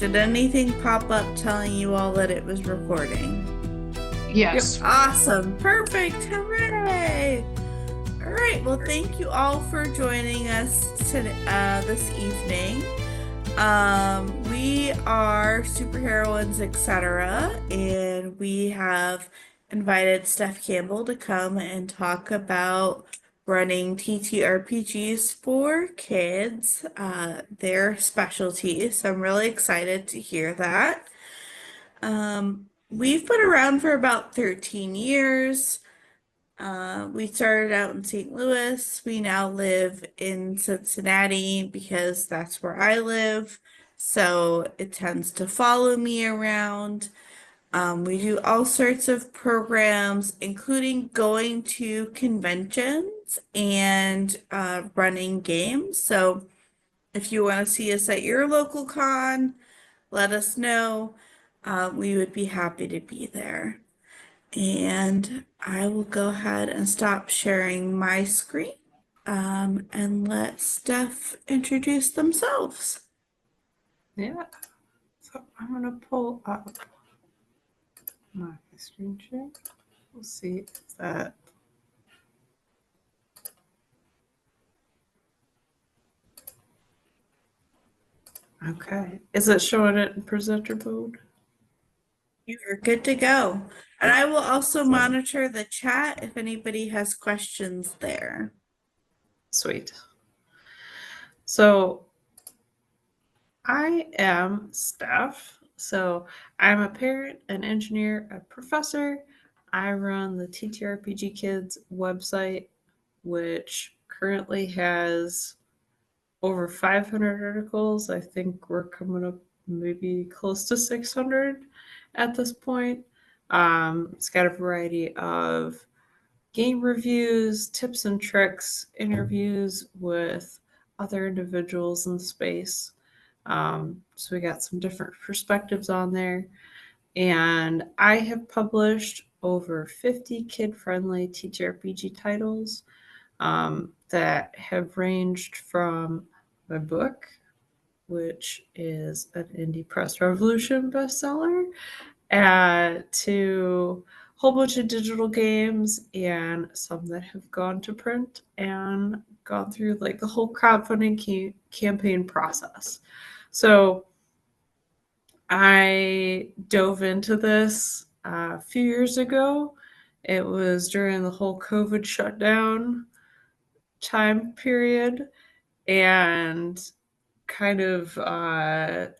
Did anything pop up telling you all that it was recording? Yes. Awesome. Perfect. Hooray. All right. Well, thank you all for joining us today, this evening. We are superheroines, etc., and we have invited Steph Campbell to come and talk about running TTRPGs for kids, their specialty. So I'm really excited to hear that. We've been around for about 13 years. We started out in St. Louis. We now live in Cincinnati because that's where I live. So it tends to follow me around. We do all sorts of programs, including going to conventions and running games. So if you want to see us at your local con, let us know. We would be happy to be there. And I will go ahead and stop sharing my screen and let Steph introduce themselves. Yeah. So I'm going to pull up my screen share. We'll see if that. Okay. Is it showing it in presenter mode? You're good to go. And I will also monitor the chat if anybody has questions there. Sweet. So I am Steph. So I'm a parent, an engineer, a professor. I run the TTRPGkids website, which currently has over 500 articles. I think we're coming up maybe close to 600 at this point. It's got a variety of game reviews, tips and tricks, interviews with other individuals in the space. So we got some different perspectives on there. And I have published over 50 kid-friendly TTRPG titles that have ranged from my book, which is an Indie Press Revolution bestseller, to a whole bunch of digital games and some that have gone to print and gone through like the whole crowdfunding campaign process. So I dove into this a few years ago. It was during the whole COVID shutdown time period, and kind of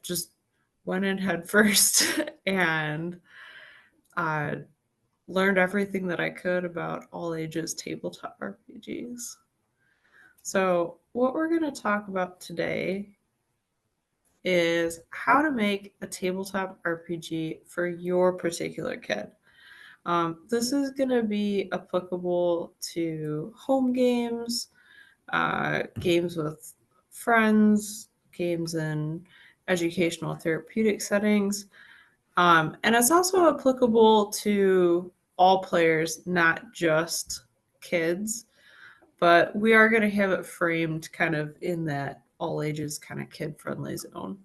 just went in head first and learned everything that I could about all ages tabletop RPGs. So what we're going to talk about today is how to make a tabletop RPG for your particular kid. This is going to be applicable to home games, games with friends, games in educational therapeutic settings. And it's also applicable to all players, not just kids, but we are going to have it framed kind of in that all ages kind of kid-friendly zone.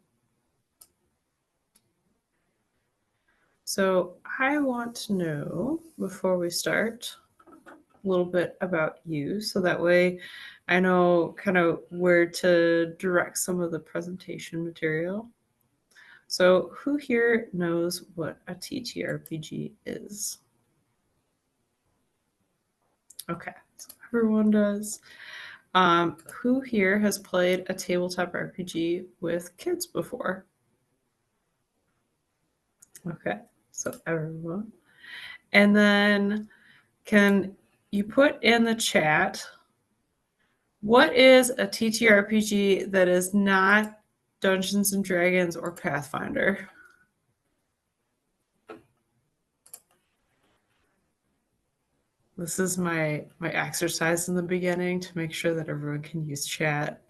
So I want to know, before we start, a little bit about you, so that way I know kind of where to direct some of the presentation material. So who here knows what a TTRPG is? Okay, so everyone does. Who here has played a tabletop RPG with kids before? Okay, so everyone. And then can you put in the chat, what is a TTRPG that is not Dungeons and Dragons or Pathfinder? This is my exercise in the beginning to make sure that everyone can use chat.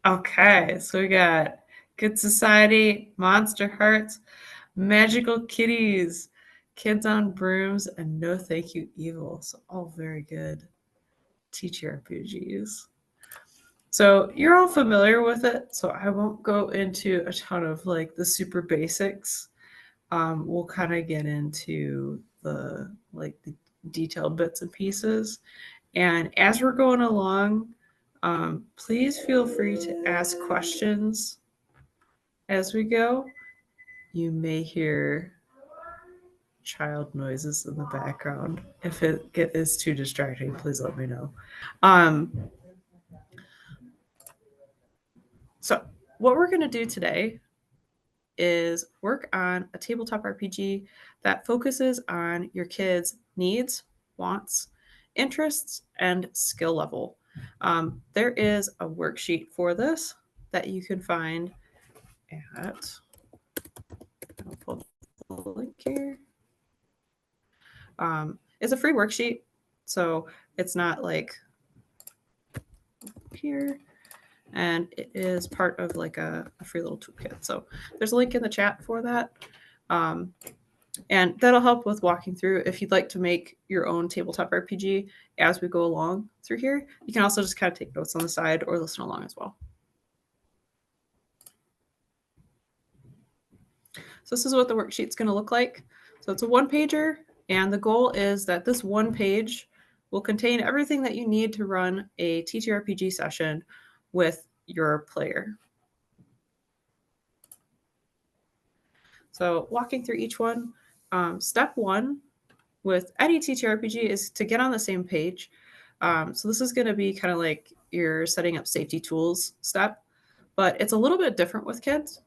Okay, so we got Good Society, Monster Hearts, Magical Kitties, Kids on Brooms, and No Thank You Evil. So all very good TTRPGs. So you're all familiar with it, so I won't go into a ton of like the super basics. We'll kind of get into the detailed bits and pieces. And as we're going along, please feel free to ask questions as we go. You may hear child noises in the background. If it is too distracting, please let me know. So, what we're going to do today is work on a tabletop RPG that focuses on your kids' needs, wants, interests, and skill level. There is a worksheet for this that you can find at, I'll pull the link here. It's a free worksheet, so it's not like here, and it is part of like a free little toolkit. So there's a link in the chat for that. And that'll help with walking through. If you'd like to make your own tabletop RPG as we go along through here, you can also just kind of take notes on the side or listen along as well. So this is what the worksheet's going to look like. So it's a one-pager, and the goal is that this one page will contain everything that you need to run a TTRPG session with your player. So walking through each one, step one with any TTRPG is to get on the same page. So this is going to be kind of like you're setting up safety tools step, but it's a little bit different with kids.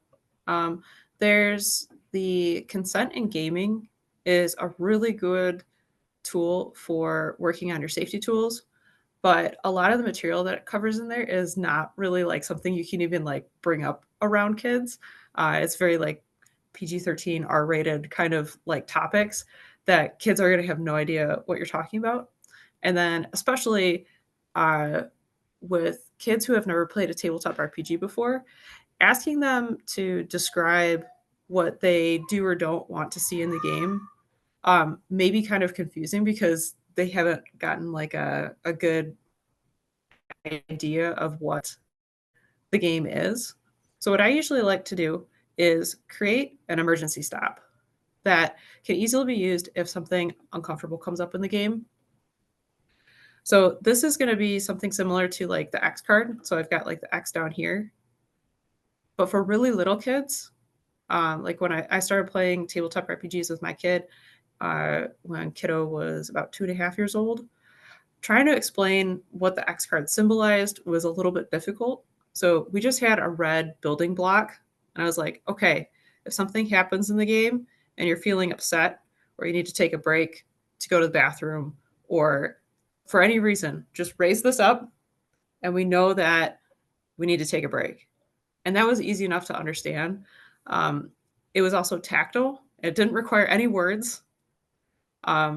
There's the consent in gaming is a really good tool for working on your safety tools, but a lot of the material that it covers in there is not really like something you can even like bring up around kids. It's very like PG-13 R-rated kind of like topics that kids are going to have no idea what you're talking about. And then especially with kids who have never played a tabletop RPG before, asking them to describe what they do or don't want to see in the game may be kind of confusing because they haven't gotten like a good idea of what the game is. So what I usually like to do is create an emergency stop that can easily be used if something uncomfortable comes up in the game. So this is going to be something similar to like the X card. So I've got like the X down here. But for really little kids, like when I started playing tabletop RPGs with my kid, when kiddo was about 2.5 years old, trying to explain what the X card symbolized was a little bit difficult. So we just had a red building block. And I was like, okay, if something happens in the game and you're feeling upset or you need to take a break to go to the bathroom or for any reason, just raise this up and we know that we need to take a break. And that was easy enough to understand. It was also tactile. It didn't require any words.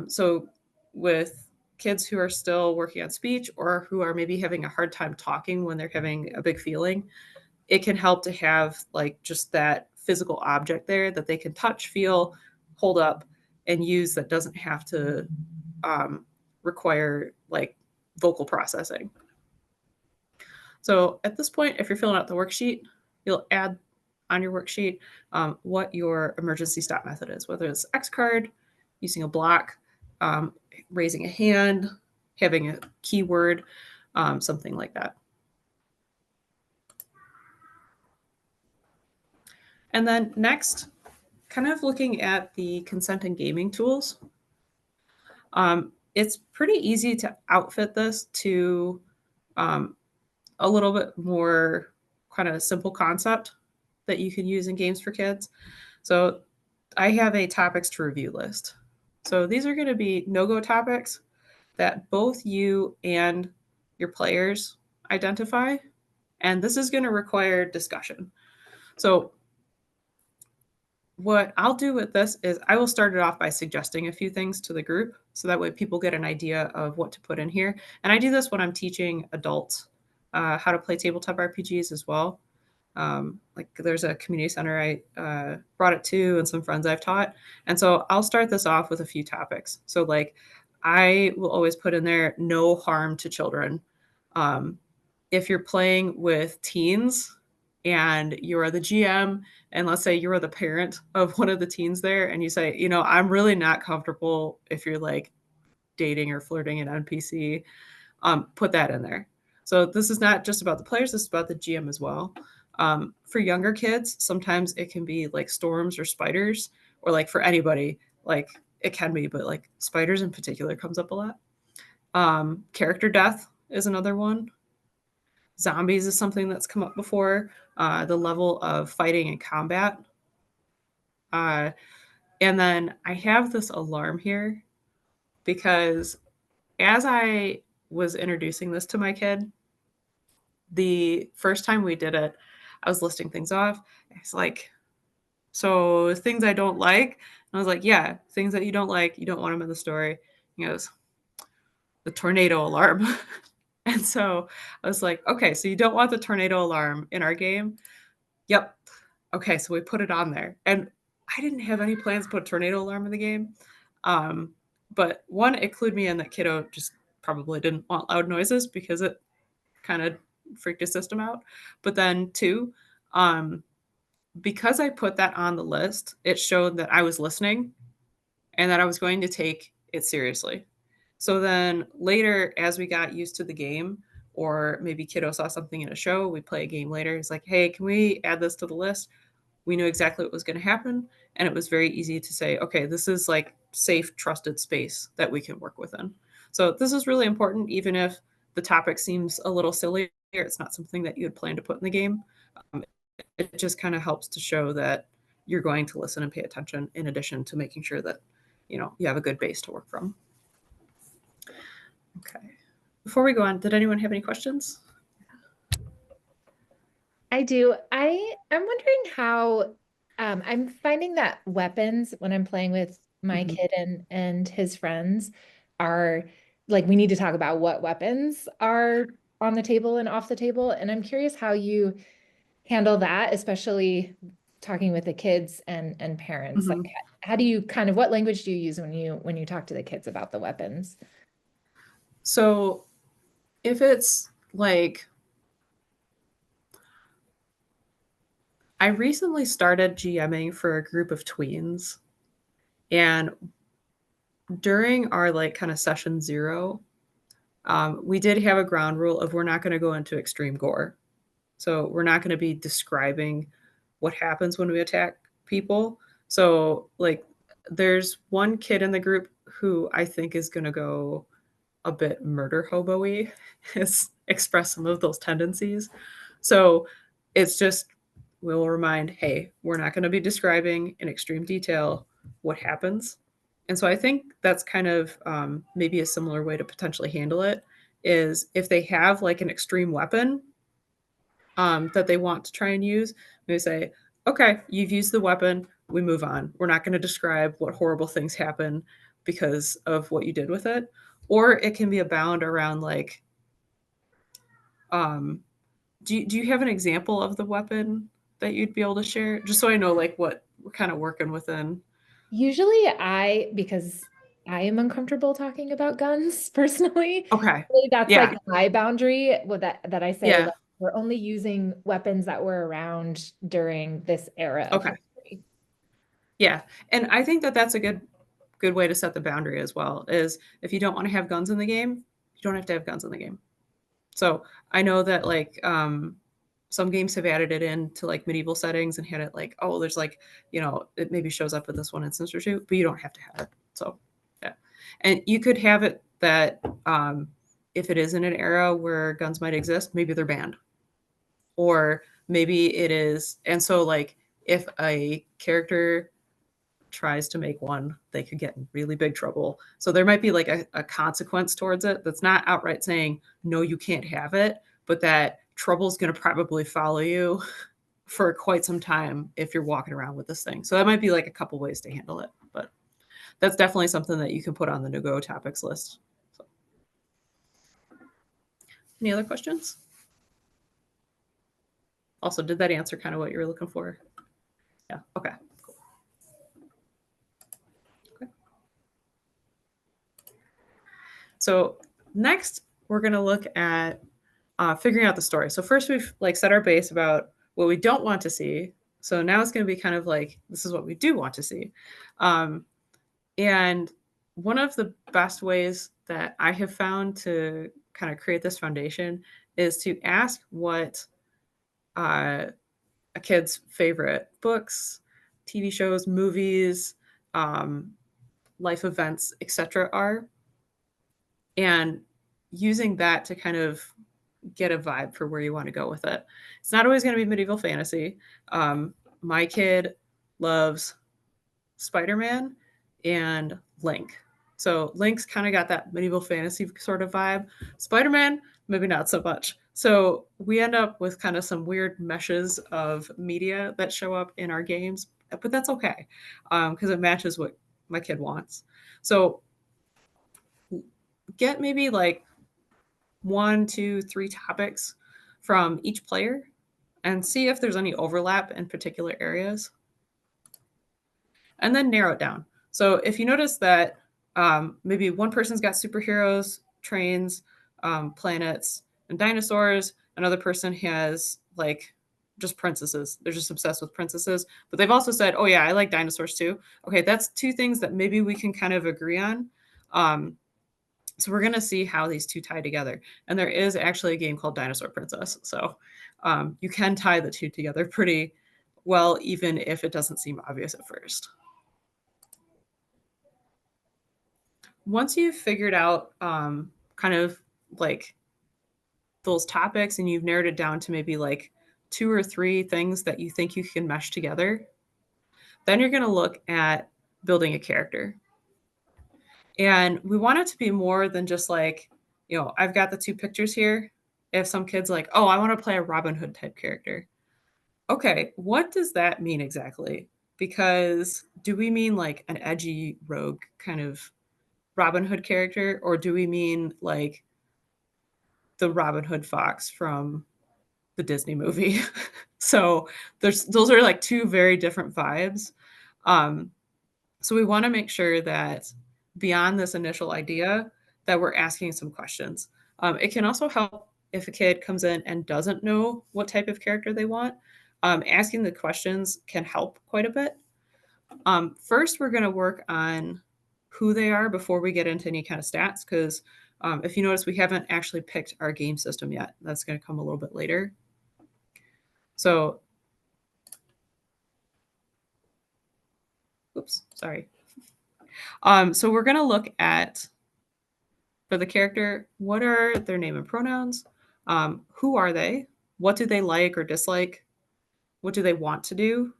So with kids who are still working on speech or who are maybe having a hard time talking when they're having a big feeling, it can help to have like just that physical object there that they can touch, feel, hold up, and use that doesn't have to require like vocal processing. So at this point, if you're filling out the worksheet, you'll add on your worksheet what your emergency stop method is, whether it's X card, using a block, raising a hand, having a keyword, something like that. And then next, kind of looking at the consent and gaming tools. It's pretty easy to outfit this to a little bit more kind of simple concept that you can use in games for kids. So I have a topics to review list. So these are going to be no-go topics that both you and your players identify. And this is going to require discussion. So what I'll do with this is I will start it off by suggesting a few things to the group so that way people get an idea of what to put in here. And I do this when I'm teaching adults how to play tabletop RPGs as well. Like there's a community center I brought it to and some friends I've taught. And so I'll start this off with a few topics. So like I will always put in there no harm to children. if you're playing with teens and you're the GM, and let's say you're the parent of one of the teens there, and you say, you know, I'm really not comfortable if you're like dating or flirting an NPC, put that in there. So this is not just about the players, this is about the GM as well. For younger kids, sometimes it can be like storms or spiders, or like for anybody, like it can be, but like spiders in particular comes up a lot. Character death is another one. Zombies is something that's come up before. The level of fighting and combat. Uh, and then I have this alarm here because as I was introducing this to my kid, the first time we did it, I was listing things off. It's like, so things I don't like. And I was like, yeah, things that you don't like, you don't want them in the story. He goes, the tornado alarm. And so I was like, okay, so you don't want the tornado alarm in our game? Yep. Okay, so we put it on there. And I didn't have any plans to put a tornado alarm in the game. Um, but one, it clued me in that kiddo just probably didn't want loud noises because it kind of freaked his system out. But then two, um, because I put that on the list, it showed that I was listening and that I was going to take it seriously. So then later, as we got used to the game, or maybe kiddo saw something in a show, we play a game later. He's like, hey, can we add this to the list? We knew exactly what was going to happen. And it was very easy to say, okay, this is like safe, trusted space that we can work within. So this is really important, even if the topic seems a little silly. It's not something that you had planned to put in the game. Um, it just kind of helps to show that you're going to listen and pay attention, in addition to making sure that you have a good base to work from. Okay. Before we go on, did anyone have any questions? I do. I'm wondering how I'm finding that weapons when I'm playing with my Mm-hmm. kid and his friends are like we need to talk about what weapons are on the table and off the table. And I'm curious how you handle that, especially talking with the kids and parents. Like Mm-hmm. how do you kind of what language do you use when you talk to the kids about the weapons? So if it's like, I recently started GMing for a group of tweens, and during our like kind of session zero, we did have a ground rule of we're not going to go into extreme gore. So we're not going to be describing what happens when we attack people. So like, there's one kid in the group who I think is going to go a bit murder hobo-y, has expressed some of those tendencies. So it's just, we'll remind, hey, we're not going to be describing in extreme detail what happens. And so I think that's kind of maybe a similar way to potentially handle it is if they have like an extreme weapon that they want to try and use, they say, okay, you've used the weapon, we move on. We're not going to describe what horrible things happen because of what you did with it. Or it can be a bound around like, um, do you have an example of the weapon that you'd be able to share? Just so I know like what we're kind of working within. Usually because I am uncomfortable talking about guns personally. Okay. Really, that's like Yeah. my boundary with that I say Yeah. like we're only using weapons that were around during this era of Okay. history. Yeah. And I think that that's a good way to set the boundary as well is if you don't want to have guns in the game, you don't have to have guns in the game. So I know that like some games have added it into like medieval settings and had it like, oh, there's like, it maybe shows up with this one instance or two, but you don't have to have it. So yeah. And you could have it that if it is in an era where guns might exist, maybe they're banned. Or maybe it is, and so like if a character tries to make one, they could get in really big trouble. So there might be like a consequence towards it that's not outright saying, no, you can't have it, but that trouble's going to probably follow you for quite some time if you're walking around with this thing. So that might be like a couple ways to handle it. But that's definitely something that you can put on the no-go topics list. So. Any other questions? Also, did that answer kind of what you were looking for? Yeah. Okay. So next, we're going to look at figuring out the story. So first we've like set our base about what we don't want to see. So now it's going to be kind of like, this is what we do want to see. And one of the best ways that I have found to kind of create this foundation is to ask what a kid's favorite books, TV shows, movies, life events, etc. are, and using that to kind of get a vibe for where you want to go with it. It's not always going to be medieval fantasy. My kid loves Spider-Man and Link. So Link's kind of got that medieval fantasy sort of vibe. Spider-Man, maybe not so much. So we end up with kind of some weird meshes of media that show up in our games, but that's okay because it matches what my kid wants. So get maybe like 1, 2, 3 topics from each player and see if there's any overlap in particular areas. And then narrow it down. So if you notice that maybe one person's got superheroes, trains, planets, and dinosaurs, another person has like just princesses. They're just obsessed with princesses. But they've also said, oh, yeah, I like dinosaurs too. Okay, that's 2 things that maybe we can kind of agree on. So we're going to see how these 2 tie together. And there is actually a game called Dinosaur Princess. So you can tie the 2 together pretty well, even if it doesn't seem obvious at first. Once you've figured out kind of like those topics and you've narrowed it down to maybe like 2 or 3 things that you think you can mesh together, then you're going to look at building a character. And we want it to be more than just like, you know, I've got the 2 pictures here. If some kid's like, oh, I want to play a Robin Hood type character. Okay, what does that mean exactly? Because do we mean like an edgy rogue kind of Robin Hood character, or do we mean like the Robin Hood fox from the Disney movie? So those are like 2 very different vibes. So we want to make sure that beyond this initial idea that we're asking some questions. It can also help if a kid comes in and doesn't know what type of character they want. Asking the questions can help quite a bit. First, we're going to work on who they are before we get into any kind of stats, because if you notice, we haven't actually picked our game system yet. That's going to come a little bit later. So, oops, sorry. So we're going to look at, for the character, what are their name and pronouns? Who are they? What do they like or dislike? What do they want to do?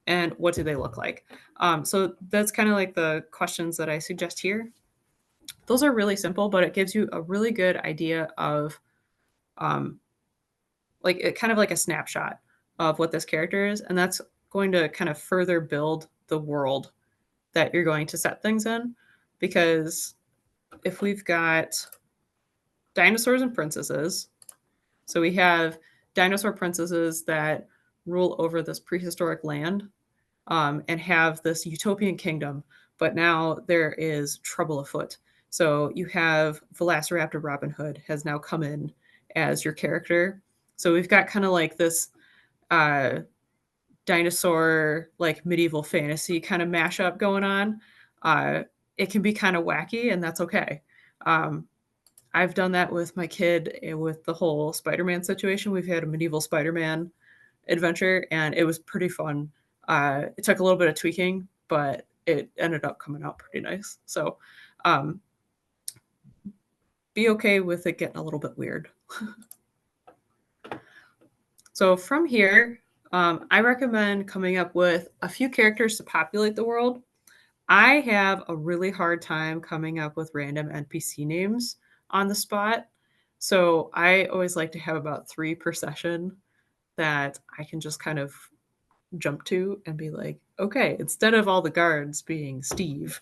And what do they look like? So that's kind of like the questions that I suggest here. Those are really simple, but it gives you a really good idea of like kind of like a snapshot of what this character is. And that's going to kind of further build the world that you're going to set things in. Because if we've got dinosaurs and princesses, so we have dinosaur princesses that rule over this prehistoric land and have this utopian kingdom, but now there is trouble afoot. So you have Velociraptor Robin Hood has now come in as your character. So we've got kind of like this dinosaur, like medieval fantasy kind of mashup going on. It can be kind of wacky, and that's okay. I've done that with my kid with the whole Spider-Man situation. We've had a medieval Spider-Man adventure, and it was pretty fun. It took a little bit of tweaking, but it ended up coming out pretty nice. So be okay with it getting a little bit weird. So from here, I recommend coming up with a few characters to populate the world. I have a really hard time coming up with random NPC names on the spot. So I always like to have about 3 per session that I can just kind of jump to and be like, okay, instead of all the guards being Steve,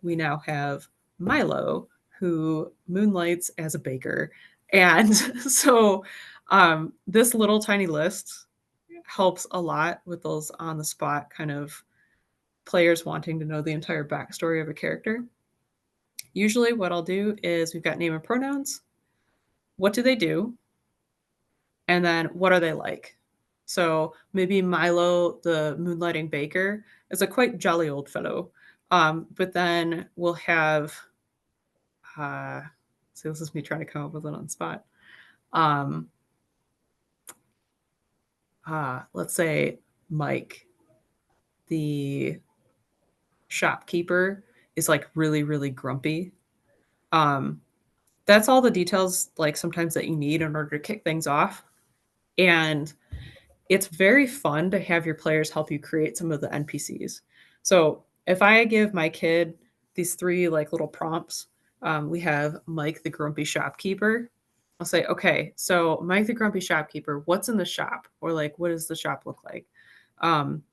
we now have Milo, who moonlights as a baker. And so this little tiny list helps a lot with those on the spot kind of players wanting to know the entire backstory of a character. Usually what I'll do is we've got name and pronouns. What do they do? And then what are they like? So maybe Milo, the moonlighting baker, is a quite jolly old fellow. But then we'll have, uh, so this is me trying to come up with it on the spot. Um, let's say Mike, the shopkeeper, is like really, really grumpy. Um, that's all the details, like sometimes that you need in order to kick things off. And it's very fun to have your players help you create some of the NPCs. So if I give my kid these three like little prompts, we have Mike the grumpy shopkeeper. I'll say, okay, so Mike the grumpy shopkeeper, what's in the shop, or like what does the shop look like? Um,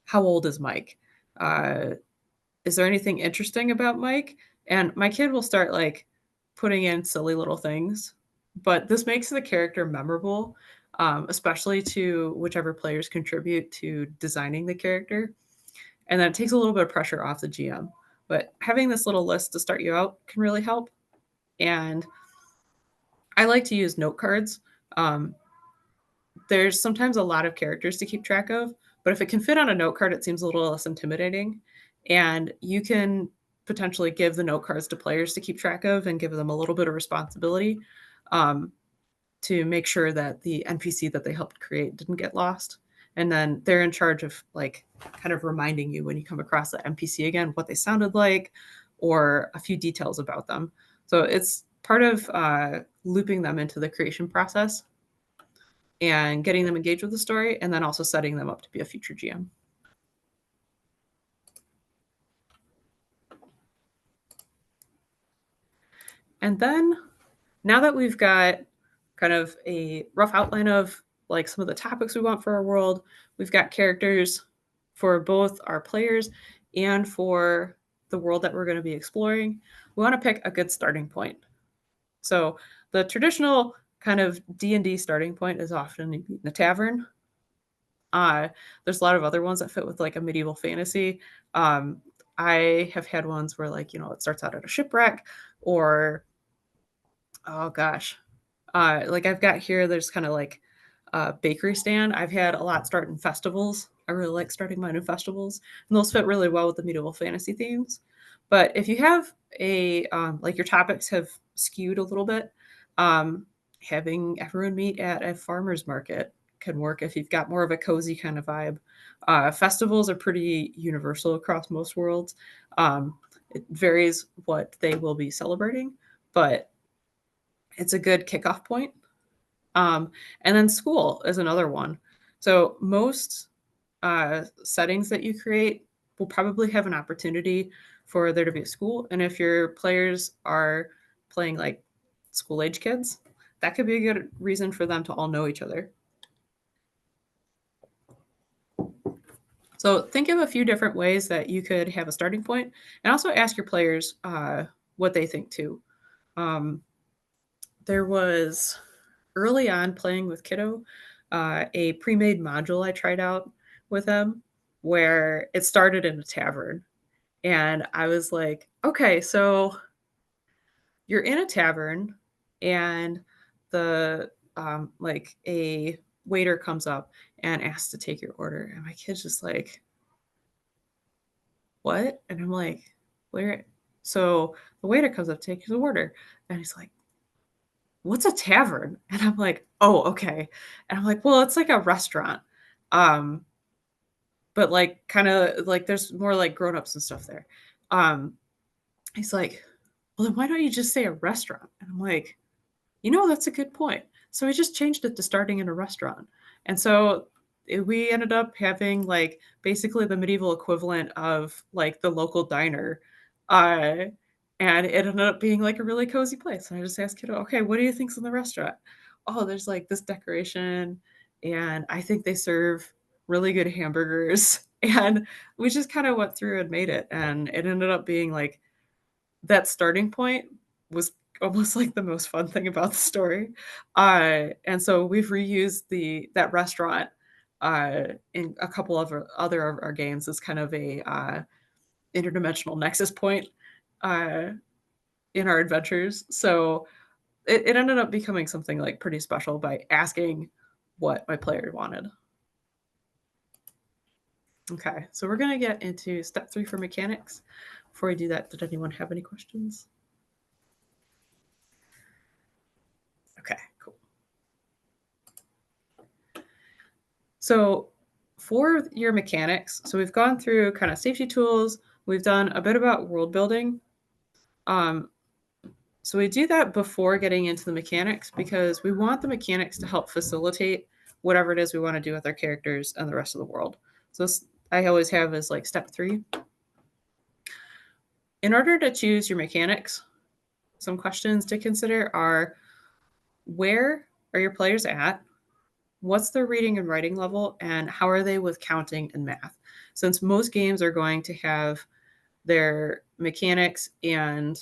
how old is Mike? Uh, is there anything interesting about Mike? And my kid will start like putting in silly little things, but this makes the character memorable, especially to whichever players contribute to designing the character. And then it takes a little bit of pressure off the GM. But having this little list to start you out can really help. And I like to use note cards. Um, there's sometimes a lot of characters to keep track of, but if it can fit on a note card, it seems a little less intimidating. And you can potentially give the note cards to players to keep track of and give them a little bit of responsibility, um, to make sure that the NPC that they helped create didn't get lost. And then they're in charge of like kind of reminding you when you come across the NPC again what they sounded like or a few details about them. So it's part of looping them into the creation process and getting them engaged with the story, and then also setting them up to be a future GM. And then now that we've got kind of a rough outline of like some of the topics we want for our world, we've got characters for both our players and for the world that we're going to be exploring. We want to pick a good starting point. So the traditional kind of D&D starting point is often in a tavern. There's a lot of other ones that fit with like a medieval fantasy. Um, I have had ones where like, it starts out at a shipwreck, or oh gosh, like I've got here, there's kind of like a bakery stand. I've had a lot start in festivals. I really like starting mine in festivals, and those fit really well with the medieval fantasy themes. But if you have like your topics have skewed a little bit, um, having everyone meet at a farmer's market can work if you've got more of a cozy kind of vibe. Festivals are pretty universal across most worlds. It varies what they will be celebrating, but it's a good kickoff point. And then school is another one. So most settings that you create will probably have an opportunity for there to be a school. And if your players are playing like school age kids, that could be a good reason for them to all know each other. So think of a few different ways that you could have a starting point, and also ask your players what they think too. There was early on playing with Kiddo, a pre-made module I tried out with them where it started in a tavern. And I was like, okay, so you're in a tavern and the like a waiter comes up and asks to take your order. And my kid's just like, what? And I'm like, where? So the waiter comes up, takes his order, and he's like, what's a tavern? And I'm like, oh, okay. And I'm like, well, it's like a restaurant. Um, but like kind of like there's more like grown-ups and stuff there. Um, he's like, well, then why don't you just say a restaurant? And I'm like, that's a good point. So we just changed it to starting in a restaurant. And so we ended up having like basically the medieval equivalent of like the local diner. Uh, and it ended up being like a really cozy place. And I just asked Kiddo, okay, what do you think's in the restaurant? Oh, there's like this decoration, and I think they serve really good hamburgers. And we just kind of went through and made it. And it ended up being like that starting point was almost like the most fun thing about the story. And so we've reused that restaurant in a couple of other of our games as kind of a interdimensional nexus point uh, in our adventures. So it ended up becoming something like pretty special by asking what my player wanted. Okay, so we're going to get into step 3 for mechanics. Before we do that, did anyone have any questions? Okay, cool. So for your mechanics, so we've gone through kind of safety tools. We've done a bit about world building. So we do that before getting into the mechanics because we want the mechanics to help facilitate whatever it is we want to do with our characters and the rest of the world. So this, I always have as like step 3. In order to choose your mechanics, some questions to consider are: where are your players at? What's their reading and writing level? And how are they with counting and math? Since most games are going to have their mechanics and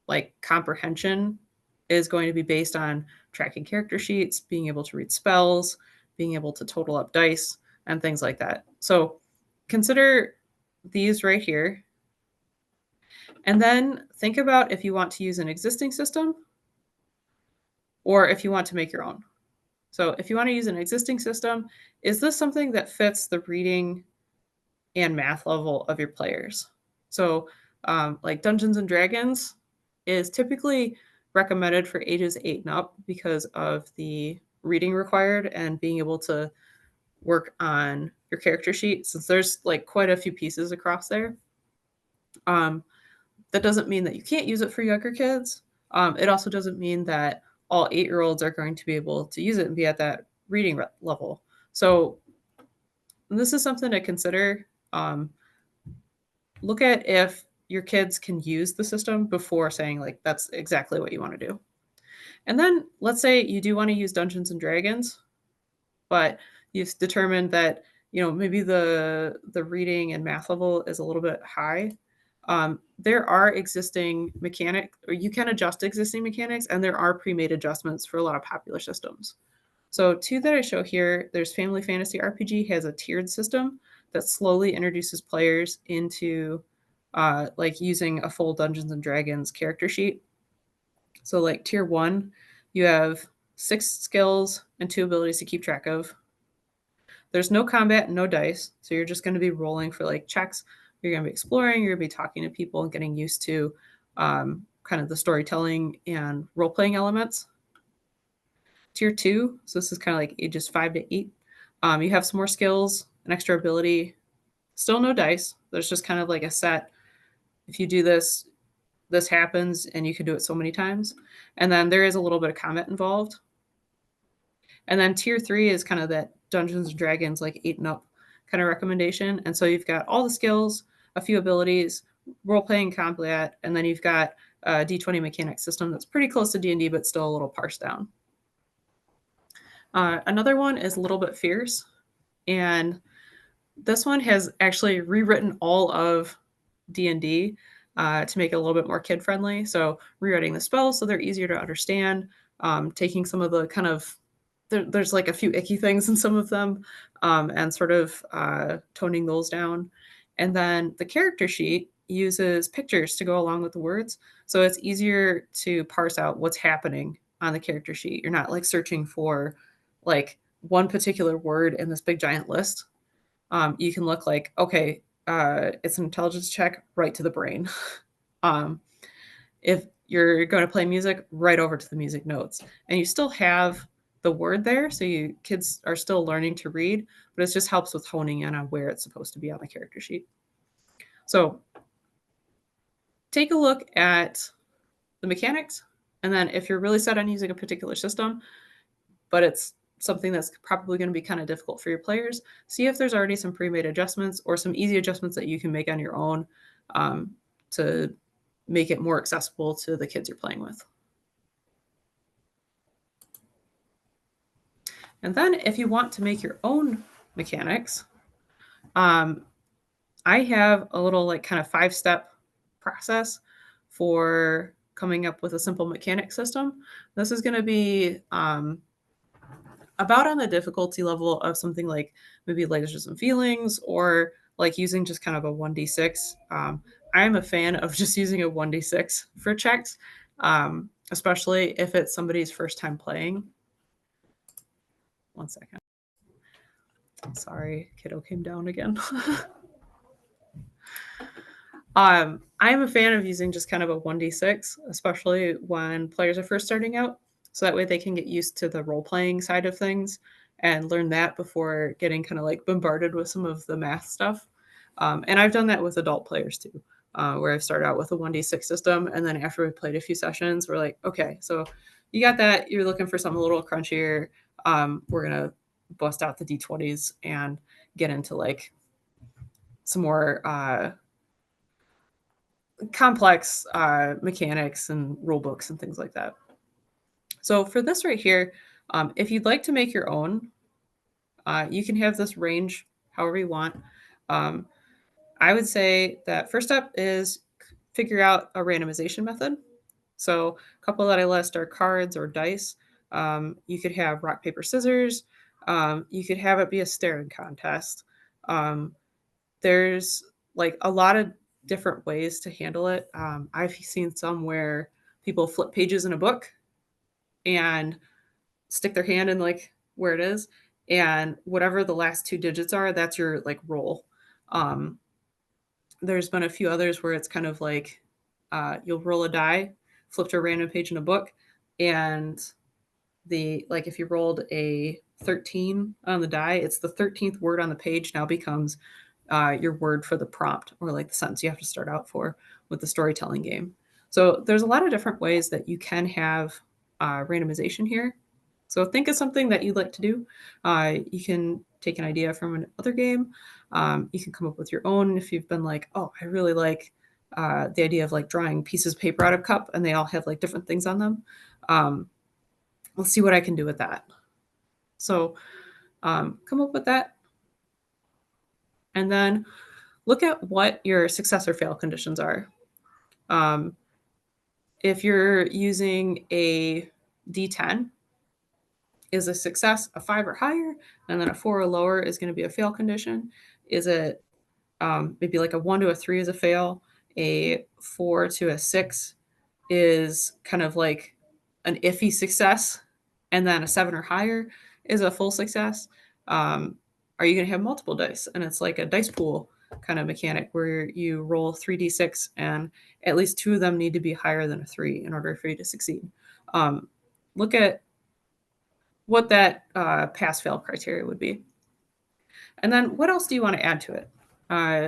like comprehension is going to be based on tracking character sheets, being able to read spells, being able to total up dice, and things like that. So consider these right here. And then think about if you want to use an existing system or if you want to make your own. So if you want to use an existing system, is this something that fits the reading and math level of your players? So like Dungeons and Dragons is typically recommended for ages 8 and up because of the reading required and being able to work on your character sheet, since there's like quite a few pieces across there. That doesn't mean that you can't use it for younger kids. It also doesn't mean that all 8-year-olds are going to be able to use it and be at that reading level. So this is something to consider. Look at if your kids can use the system before saying like that's exactly what you want to do. And then let's say you do want to use Dungeons and Dragons, but you've determined that maybe the reading and math level is a little bit high. There are existing mechanics, or you can adjust existing mechanics, and there are pre-made adjustments for a lot of popular systems. So 2 that I show here, there's Family Fantasy RPG has a tiered system that slowly introduces players into like using a full Dungeons and Dragons character sheet. So like tier 1, you have 6 skills and 2 abilities to keep track of. There's no combat, no dice, so you're just going to be rolling for like checks. You're going to be exploring, you're going to be talking to people and getting used to kind of the storytelling and role-playing elements. Tier 2, so this is kind of like ages 5 to 8. You have some more skills, an extra ability, still no dice. There's just kind of like a set. If you do this, this happens, and you can do it so many times. And then there is a little bit of combat involved. And then tier 3 is kind of that Dungeons and Dragons, like 8 and up kind of recommendation. And so you've got all the skills, a few abilities, role-playing combat, and then you've got a D20 mechanic system that's pretty close to D&D, but still a little parsed down. Another one is a little bit fierce. And this one has actually rewritten all of D&D to make it a little bit more kid-friendly. So rewriting the spells so they're easier to understand, taking some of the kind of there's like a few icky things in some of them, and sort of toning those down. And then the character sheet uses pictures to go along with the words. So it's easier to parse out what's happening on the character sheet. You're not like searching for like one particular word in this big giant list. You can look like, okay, it's an intelligence check right to the brain. If you're going to play music, right over to the music notes. And you still have the word there, so kids are still learning to read, but it just helps with honing in on where it's supposed to be on the character sheet. So take a look at the mechanics, and then if you're really set on using a particular system, but it's something that's probably going to be kind of difficult for your players, see if there's already some pre-made adjustments or some easy adjustments that you can make on your own to make it more accessible to the kids you're playing with. And then if you want to make your own mechanics, I have a little like kind of 5-step process for coming up with a simple mechanic system. This is going to be about on the difficulty level of something like maybe Lasers and Feelings, or like using just kind of a 1d6. I'm a fan of just using a 1d6 for checks. especially if it's somebody's first time playing. One second. Sorry, kiddo came down again. I'm a fan of using just kind of a 1d6, especially when players are first starting out. So that way they can get used to the role playing side of things and learn that before getting kind of like bombarded with some of the math stuff. And I've done that with adult players too, where I've started out with a 1d6 system. And then after we played a few sessions, we're like, okay, so you got that. You're looking for something a little crunchier. We're going to bust out the d20s and get into like some more complex mechanics and rule books and things like that. So for this right here, if you'd like to make your own, you can have this range however you want. I would say that first step is figure out a randomization method. So a couple that I list are cards or dice. You could have rock, paper, scissors. You could have it be a staring contest. There's like a lot of different ways to handle it. I've seen some where people flip pages in a book and stick their hand in like where it is, and whatever the last two digits are, that's your like roll. There's been a few others where it's kind of like you'll roll a die, flip to a random page in a book, and the like if you rolled a 13 on the die, it's the 13th word on the page now becomes your word for the prompt or like the sentence you have to start out for with the storytelling game. So there's a lot of different ways that you can have randomization here. So think of something that you'd like to do. You can take an idea from another game. You can come up with your own if you've been like, oh, I really like the idea of like drawing pieces of paper out of a cup and they all have like different things on them. Let's see what I can do with that. So come up with that. And then look at what your success or fail conditions are. If you're using a D10, is a success a 5 or higher, and then a 4 or lower is going to be a fail condition? Is it maybe like a 1 to a 3 is a fail, a 4 to a 6 is kind of like an iffy success, and then a 7 or higher is a full success? Are you going to have multiple dice? And it's like a dice pool kind of mechanic where you roll 3d6 and at least 2 of them need to be higher than a 3 in order for you to succeed. Look at what that pass-fail criteria would be. And then what else do you want to add to it?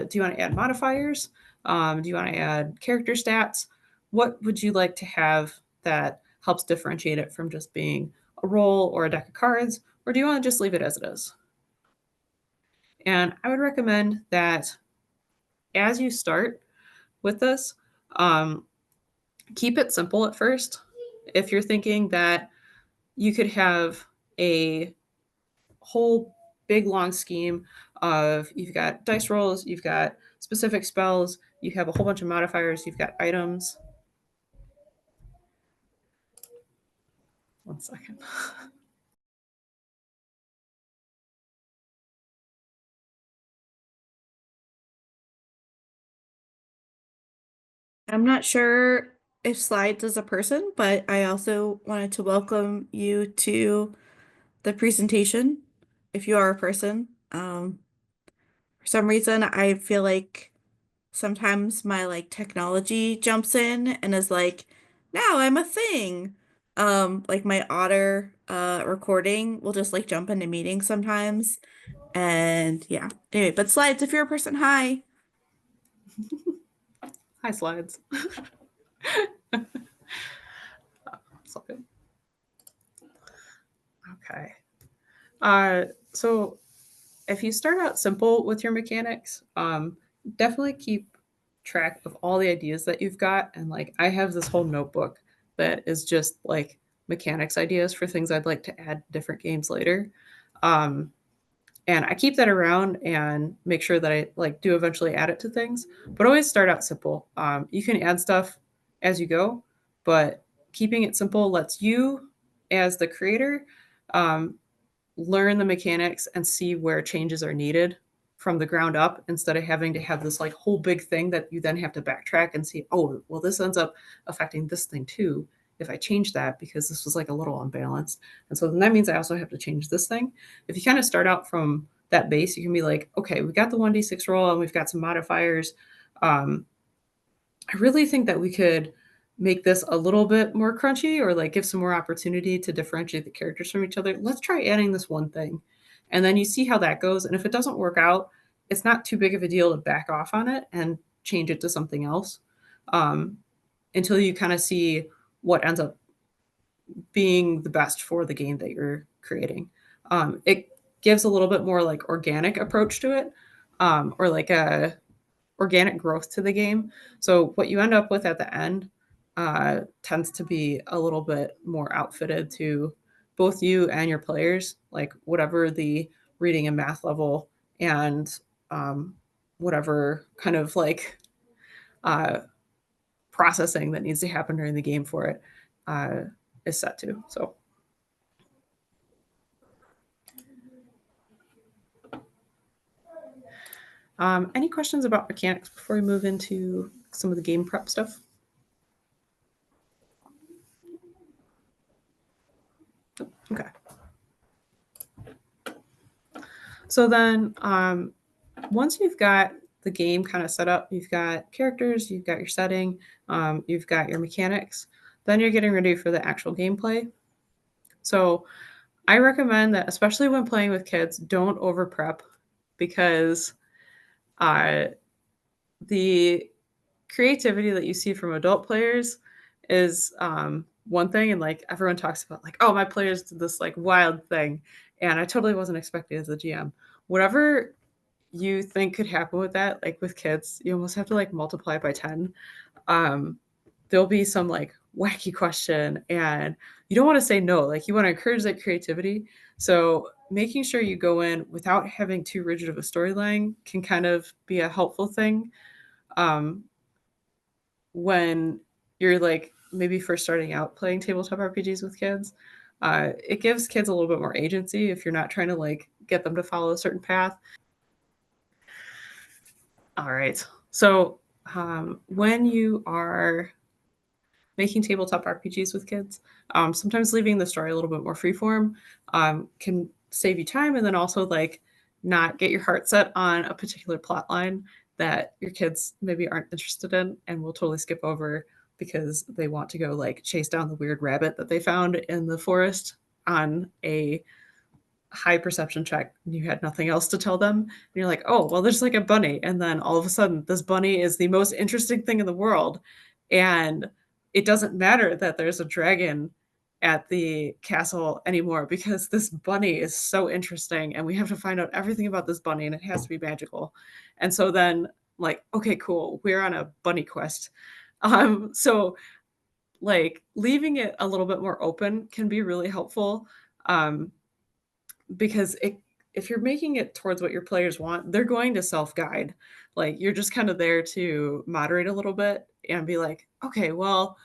Do you want to add modifiers? Do you want to add character stats? What would you like to have that helps differentiate it from just being a roll or a deck of cards? Or do you want to just leave it as it is? And I would recommend that as you start with this, keep it simple at first. If you're thinking that you could have a whole big long scheme of you've got dice rolls, you've got specific spells, you have a whole bunch of modifiers, you've got items. One second. I'm not sure if Slides is a person, but I also wanted to welcome you to the presentation if you are a person. For some reason, I feel like sometimes my like technology jumps in and is like, now I'm a thing. Like my Otter recording will just like jump into meetings sometimes. And yeah. Anyway, but Slides, if you're a person, hi. Hi, Slides. Okay. So if you start out simple with your mechanics, definitely keep track of all the ideas that you've got. And like, I have this whole notebook that is just like mechanics ideas for things I'd like to add different games later. And I keep that around and make sure that I like do eventually add it to things, but always start out simple. You can add stuff as you go, but keeping it simple lets you as the creator learn the mechanics and see where changes are needed from the ground up instead of having to have this like whole big thing that you then have to backtrack and see, oh, well, this ends up affecting this thing too. if I change that because this was like a little unbalanced. And so then that means I also have to change this thing. If you kind of start out from that base, you can be like, okay, we got the 1d6 roll and we've got some modifiers. I really think that we could make this a little bit more crunchy or like give some more opportunity to differentiate the characters from each other. Let's try adding this one thing. And then you see how that goes. And if it doesn't work out, it's not too big of a deal to back off on it and change it to something else until you kind of see what ends up being the best for the game that you're creating. It gives a little bit more like organic approach to it or like a organic growth to the game. So what you end up with at the end tends to be a little bit more outfitted to both you and your players, like whatever the reading and math level and whatever kind of like uh, processing that needs to happen during the game for it is set to. So. Any questions about mechanics before we move into some of the game prep stuff? Okay. So then once you've got the game kind of set up, you've got characters, you've got your setting, you've got your mechanics, then you're getting ready for the actual gameplay. So I recommend that, especially when playing with kids, don't over prep because the creativity that you see from adult players is one thing, and like everyone talks about like, oh, my players did this like wild thing and I totally wasn't expecting as a GM. Whatever you think could happen with that, like with kids, you almost have to like multiply by 10. There'll be some like wacky question and you don't want to say no, like you want to encourage that creativity. So making sure you go in without having too rigid of a storyline can kind of be a helpful thing when you're like maybe first starting out playing tabletop RPGs with kids. It gives kids a little bit more agency if you're not trying to like get them to follow a certain path. All right. So when you are making tabletop RPGs with kids, sometimes leaving the story a little bit more freeform can save you time, and then also like not get your heart set on a particular plot line that your kids maybe aren't interested in and will totally skip over because they want to go like chase down the weird rabbit that they found in the forest on a high perception check. You had nothing else to tell them. And you're like, oh, well, there's like a bunny. And then all of a sudden, this bunny is the most interesting thing in the world. And it doesn't matter that there's a dragon at the castle anymore because this bunny is so interesting and we have to find out everything about this bunny and it has to be magical. And so then like, okay, cool, we're on a bunny quest. So like leaving it a little bit more open can be really helpful. Because if you're making it towards what your players want, they're going to self-guide. Like you're just kind of there to moderate a little bit and be like, okay, well,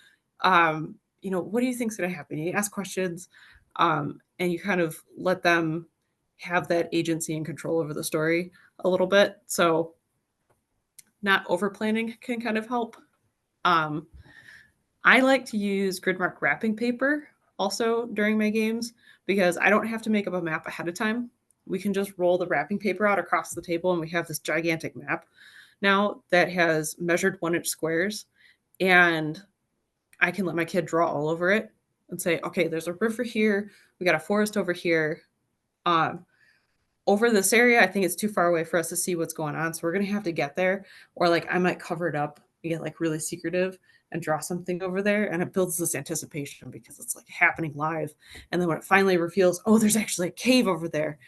what do you think's going to happen? You ask questions, and you kind of let them have that agency and control over the story a little bit. So not over planning can kind of help. I like to use gridmark wrapping paper also during my games because I don't have to make up a map ahead of time. We can just roll the wrapping paper out across the table and we have this gigantic map now that has measured 1-inch squares. And I can let my kid draw all over it and say, okay, there's a river here. We got a forest over here. Over this area, I think it's too far away for us to see what's going on. So we're going to have to get there. Or like I might cover it up, get like really secretive and draw something over there. And it builds this anticipation because it's like happening live. And then when it finally reveals, oh, there's actually a cave over there.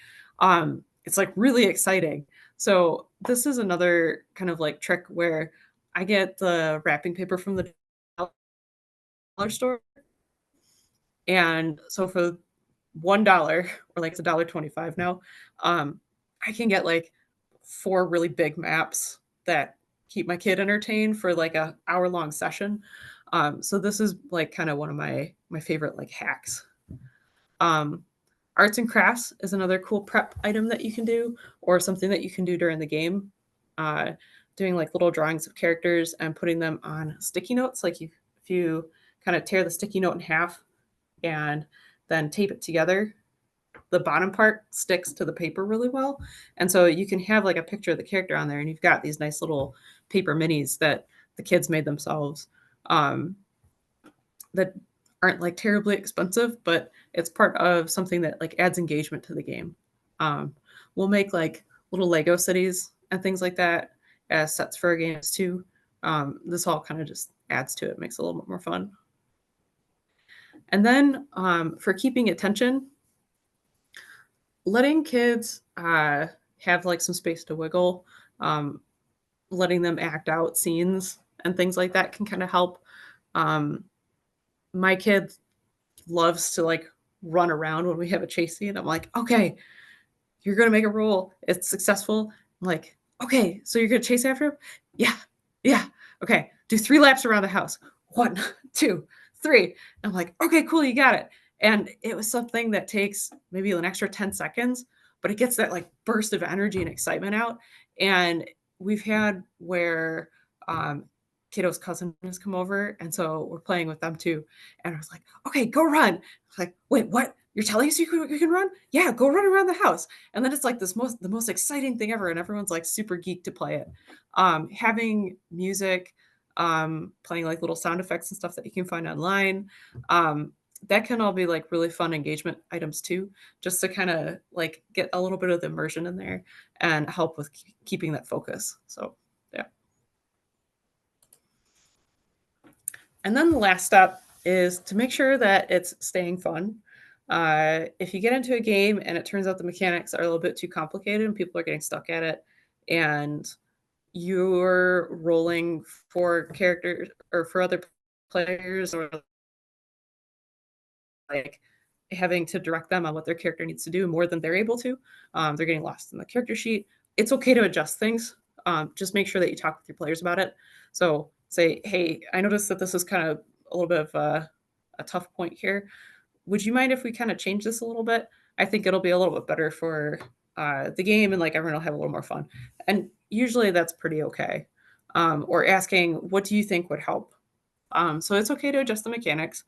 It's like really exciting. So this is another kind of like trick where I get the wrapping paper from the dollar store. And so for $1 or like it's $1.25 now, I can get like 4 really big maps that keep my kid entertained for like a hour-long session. So this is like kind of one of my favorite like hacks. Arts and crafts is another cool prep item that you can do, or something that you can do during the game. Doing like little drawings of characters and putting them on sticky notes. Like if you kind of tear the sticky note in half and then tape it together, the bottom part sticks to the paper really well. And so you can have like a picture of the character on there, and you've got these nice little paper minis that the kids made themselves, that aren't like terribly expensive, but it's part of something that like adds engagement to the game. Um, we'll make like little Lego cities and things like that as sets for our games too. This all kind of just adds to it, makes it a little bit more fun. And then for keeping attention, letting kids have like some space to wiggle, letting them act out scenes and things like that can kind of help. My kid loves to like run around when we have a chase scene. I'm like, okay, you're gonna make a roll. It's successful. I'm like, okay, so you're gonna chase after him? Yeah, yeah. Okay, do 3 laps around the house. 1, 2, 3. I'm like, okay, cool, you got it. And it was something that takes maybe an extra 10 seconds, but it gets that like burst of energy and excitement out. And we've had where kiddo's cousin has come over, and so we're playing with them too. And I was like, okay, go run. I was like, wait, what? You're telling us you can run? Yeah, go run around the house. And then it's like the most exciting thing ever, and everyone's like super geeked to play it. Having music, playing like little sound effects and stuff that you can find online. That can all be like really fun engagement items too, just to kind of like get a little bit of the immersion in there and help with keeping that focus. So, yeah. And then the last step is to make sure that it's staying fun. If you get into a game and it turns out the mechanics are a little bit too complicated and people are getting stuck at it, and you're rolling for characters or for other players, or like having to direct them on what their character needs to do more than they're able to, they're getting lost in the character sheet. It's okay to adjust things. Just make sure that you talk with your players about it. So say, hey, I noticed that this is kind of a little bit of a tough point here. Would you mind if we kind of change this a little bit? I think it'll be a little bit better for the game, and like everyone will have a little more fun. And usually that's pretty okay. Or asking, what do you think would help? So it's okay to adjust the mechanics.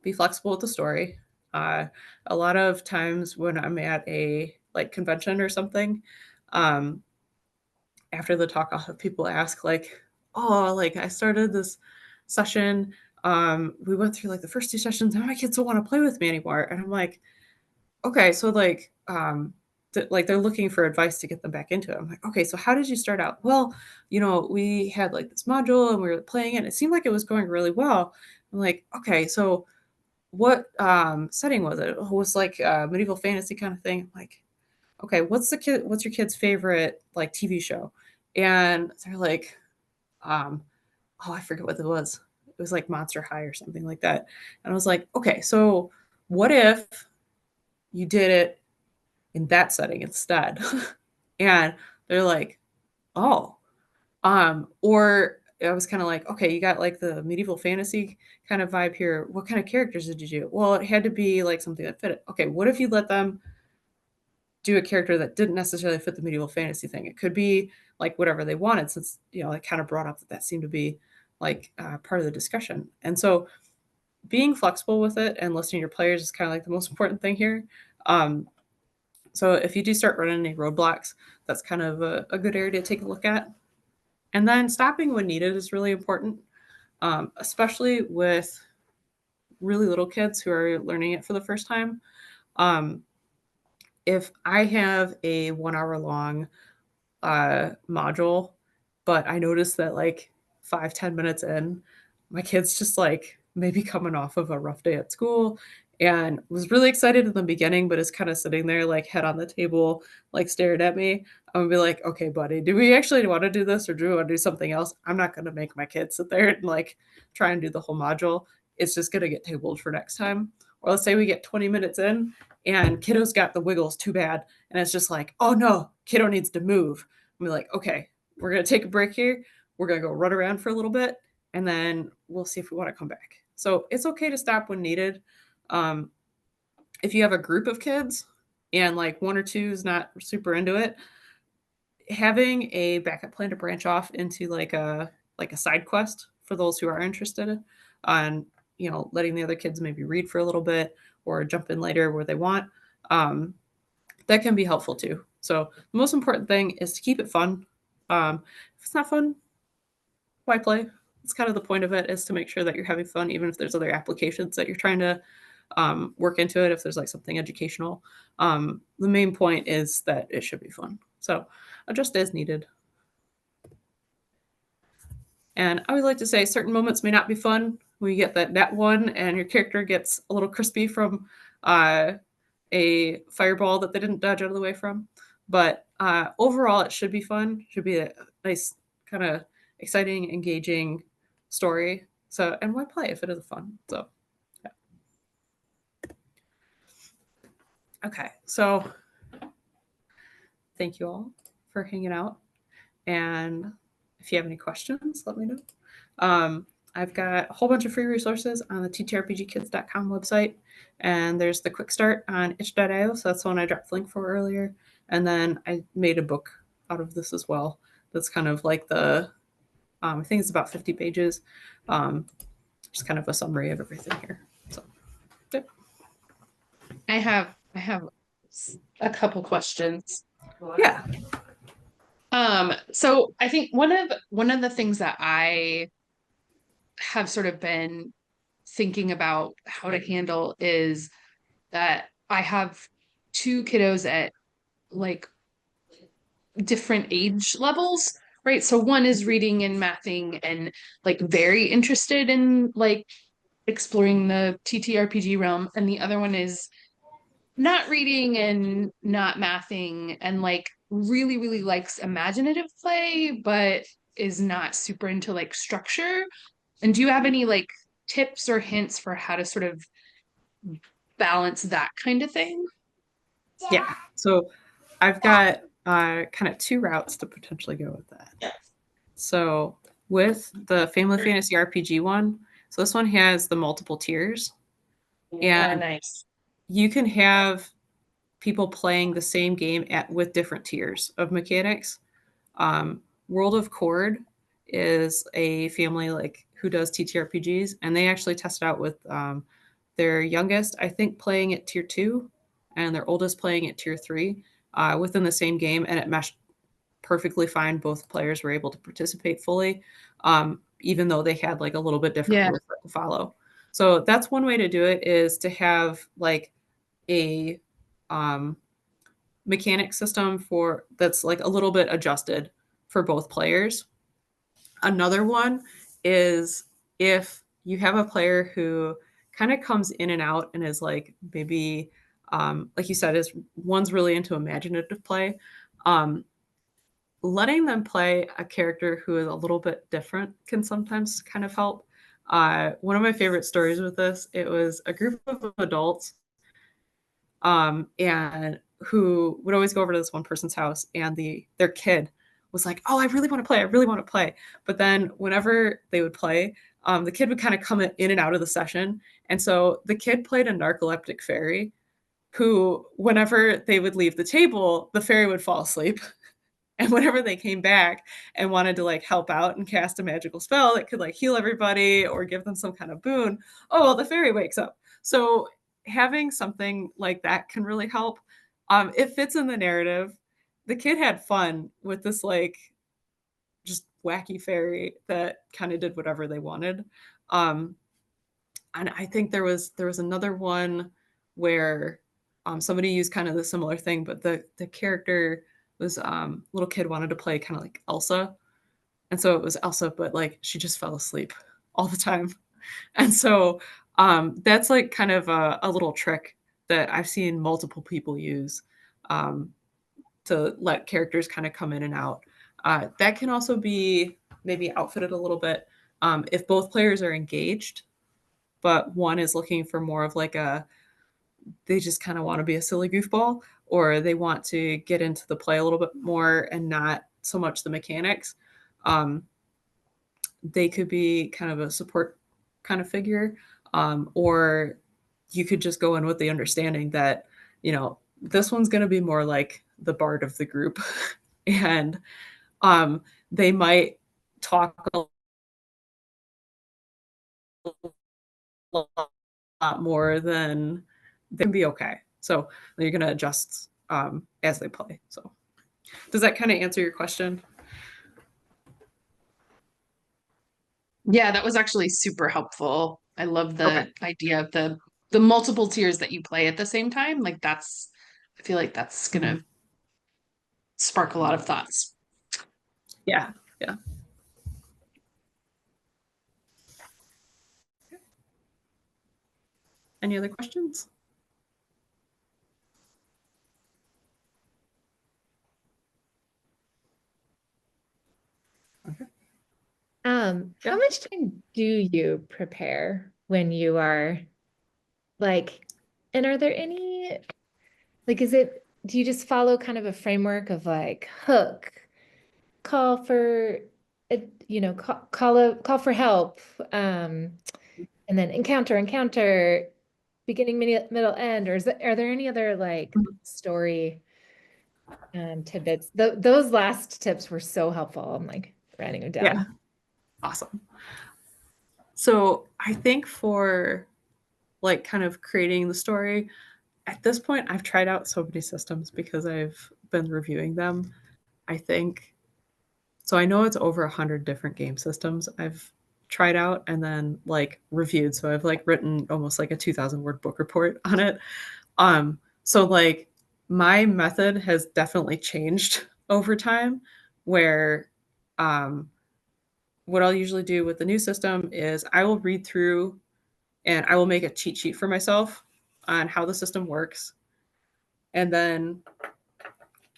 Be flexible with the story. A lot of times when I'm at a like convention or something, after the talk, I'll have people ask like, "Oh, like I started this session. We went through like the first 2 sessions, and my kids don't want to play with me anymore." And I'm like, "Okay, so like, like they're looking for advice to get them back into it." I'm like, "Okay, so how did you start out?" Well, we had like this module and we were playing it. And it seemed like it was going really well. I'm like, "Okay, so what setting was it?" It was like a medieval fantasy kind of thing. I'm like, okay, what's your kid's favorite like TV show? And they're like, um, oh, I forget what it was. It was like Monster High or something like that. And I was like, okay, so what if you did it in that setting instead? And they're like, oh, or I was kind of like, okay, you got like the medieval fantasy kind of vibe here. What kind of characters did you do? Well, it had to be like something that fit it. Okay, what if you let them do a character that didn't necessarily fit the medieval fantasy thing? It could be like whatever they wanted, since I kind of brought up that seemed to be like part of the discussion. And so being flexible with it and listening to your players is kind of like the most important thing here. So if you do start running any roadblocks, that's kind of a good area to take a look at. And then stopping when needed is really important, especially with really little kids who are learning it for the first time. If I have a 1 hour long module, but I noticed that like 5-10 minutes in, my kid's just like maybe coming off of a rough day at school and was really excited in the beginning, but is kind of sitting there like head on the table, like staring at me. I'm gonna be like, okay, buddy, do we actually want to do this, or do we want to do something else? I'm not gonna make my kid sit there and like try and do the whole module. It's just gonna get tabled for next time. Or let's say we get 20 minutes in and kiddo's got the wiggles too bad, and it's just like, oh no, kiddo needs to move. I'm like, okay, we're gonna take a break here. We're gonna go run around for a little bit, and then we'll see if we want to come back. So it's okay to stop when needed. If you have a group of kids and like 1 or 2 is not super into it, having a backup plan to branch off into like a side quest for those who are interested on, letting the other kids maybe read for a little bit or jump in later where they want. That can be helpful too. So the most important thing is to keep it fun. If it's not fun, why play? It's kind of the point of it, is to make sure that you're having fun, even if there's other applications that you're trying to work into it. If there's like something educational, the main point is that it should be fun. So adjust as needed. And I would like to say certain moments may not be fun when you get that net one and your character gets a little crispy from a fireball that they didn't dodge out of the way from. But overall, it should be fun. It should be a nice, kind of exciting, engaging story. So, and why play if it is fun? So, yeah. Okay. So, thank you all for hanging out. And if you have any questions, let me know. I've got a whole bunch of free resources on the TTRPGkids.com website. And there's the quick start on itch.io. So that's the one I dropped the link for earlier. And then I made a book out of this as well. That's kind of like I think it's about 50 pages. Just kind of a summary of everything here. So, yep. I have a couple questions. Yeah. So I think one of the things that I have sort of been thinking about how to handle is that I have two kiddos at like different age levels, right? So one is reading and mathing and like very interested in like exploring the TTRPG realm, and the other one is not reading and not mathing and like really, really likes imaginative play, but is not super into like structure. And do you have any like tips or hints for how to sort of balance that kind of thing? Yeah. So I've got kind of two routes to potentially go with that. Yeah. So with the Family Fantasy RPG one, so this one has the multiple tiers. And nice. you can have people playing the same game with different tiers of mechanics. World of Chord is a family like who does TTRPGs, and they actually test it out with their youngest, I think, playing at tier 2, and their oldest playing at tier 3 within the same game, and it meshed perfectly fine. Both players were able to participate fully, even though they had like a little bit different rules to follow. So that's one way to do it, is to have like a mechanic system that's like a little bit adjusted for both players. Another one is if you have a player who kind of comes in and out and is like maybe like you said, one's really into imaginative play, letting them play a character who is a little bit different can sometimes kind of help. One of my favorite stories with this, it was a group of adults and who would always go over to this one person's house, and their kid was like, "Oh, I really want to play. I really want to play." But then whenever they would play, the kid would kind of come in and out of the session. And so the kid played a narcoleptic fairy who, whenever they would leave the table, the fairy would fall asleep. And whenever they came back and wanted to like help out and cast a magical spell that could like heal everybody or give them some kind of boon, oh, well, the fairy wakes up. So having something like that can really help. It fits in the narrative. The kid had fun with this like just wacky fairy that kind of did whatever they wanted. And I think there was another one where somebody used kind of the similar thing, but the character was little kid wanted to play kind of like Elsa. And so it was Elsa, but like she just fell asleep all the time. And so that's like kind of a little trick that I've seen multiple people use to let characters kind of come in and out. That can also be maybe outfitted a little bit if both players are engaged, but one is looking for more of like they just kind of want to be a silly goofball, or they want to get into the play a little bit more and not so much the mechanics. They could be kind of a support kind of figure, or you could just go in with the understanding that, this one's going to be more like the bard of the group. And they might talk a lot more, then they can be okay. So you're going to adjust as they play. So does that kind of answer your question? Yeah, that was actually super helpful. I love the idea of the multiple tiers that you play at the same time. Like I feel like that's gonna spark a lot of thoughts. Yeah. Yeah. Any other questions? Okay. How much time do you prepare when you are like, and are there any, like, do you just follow kind of a framework of like hook, call for, call for help, and then encounter, beginning, middle, end, or are there any other like story tidbits? Those last tips were so helpful. I'm like writing them down. Yeah. Awesome. So I think for like kind of creating the story, at this point, I've tried out so many systems because I've been reviewing them. I think so. I know it's over 100 different game systems I've tried out and then like reviewed. So I've like written almost like a 2,000-word book report on it. So like my method has definitely changed over time. Where what I'll usually do with the new system is I will read through and I will make a cheat sheet for myself on how the system works. And then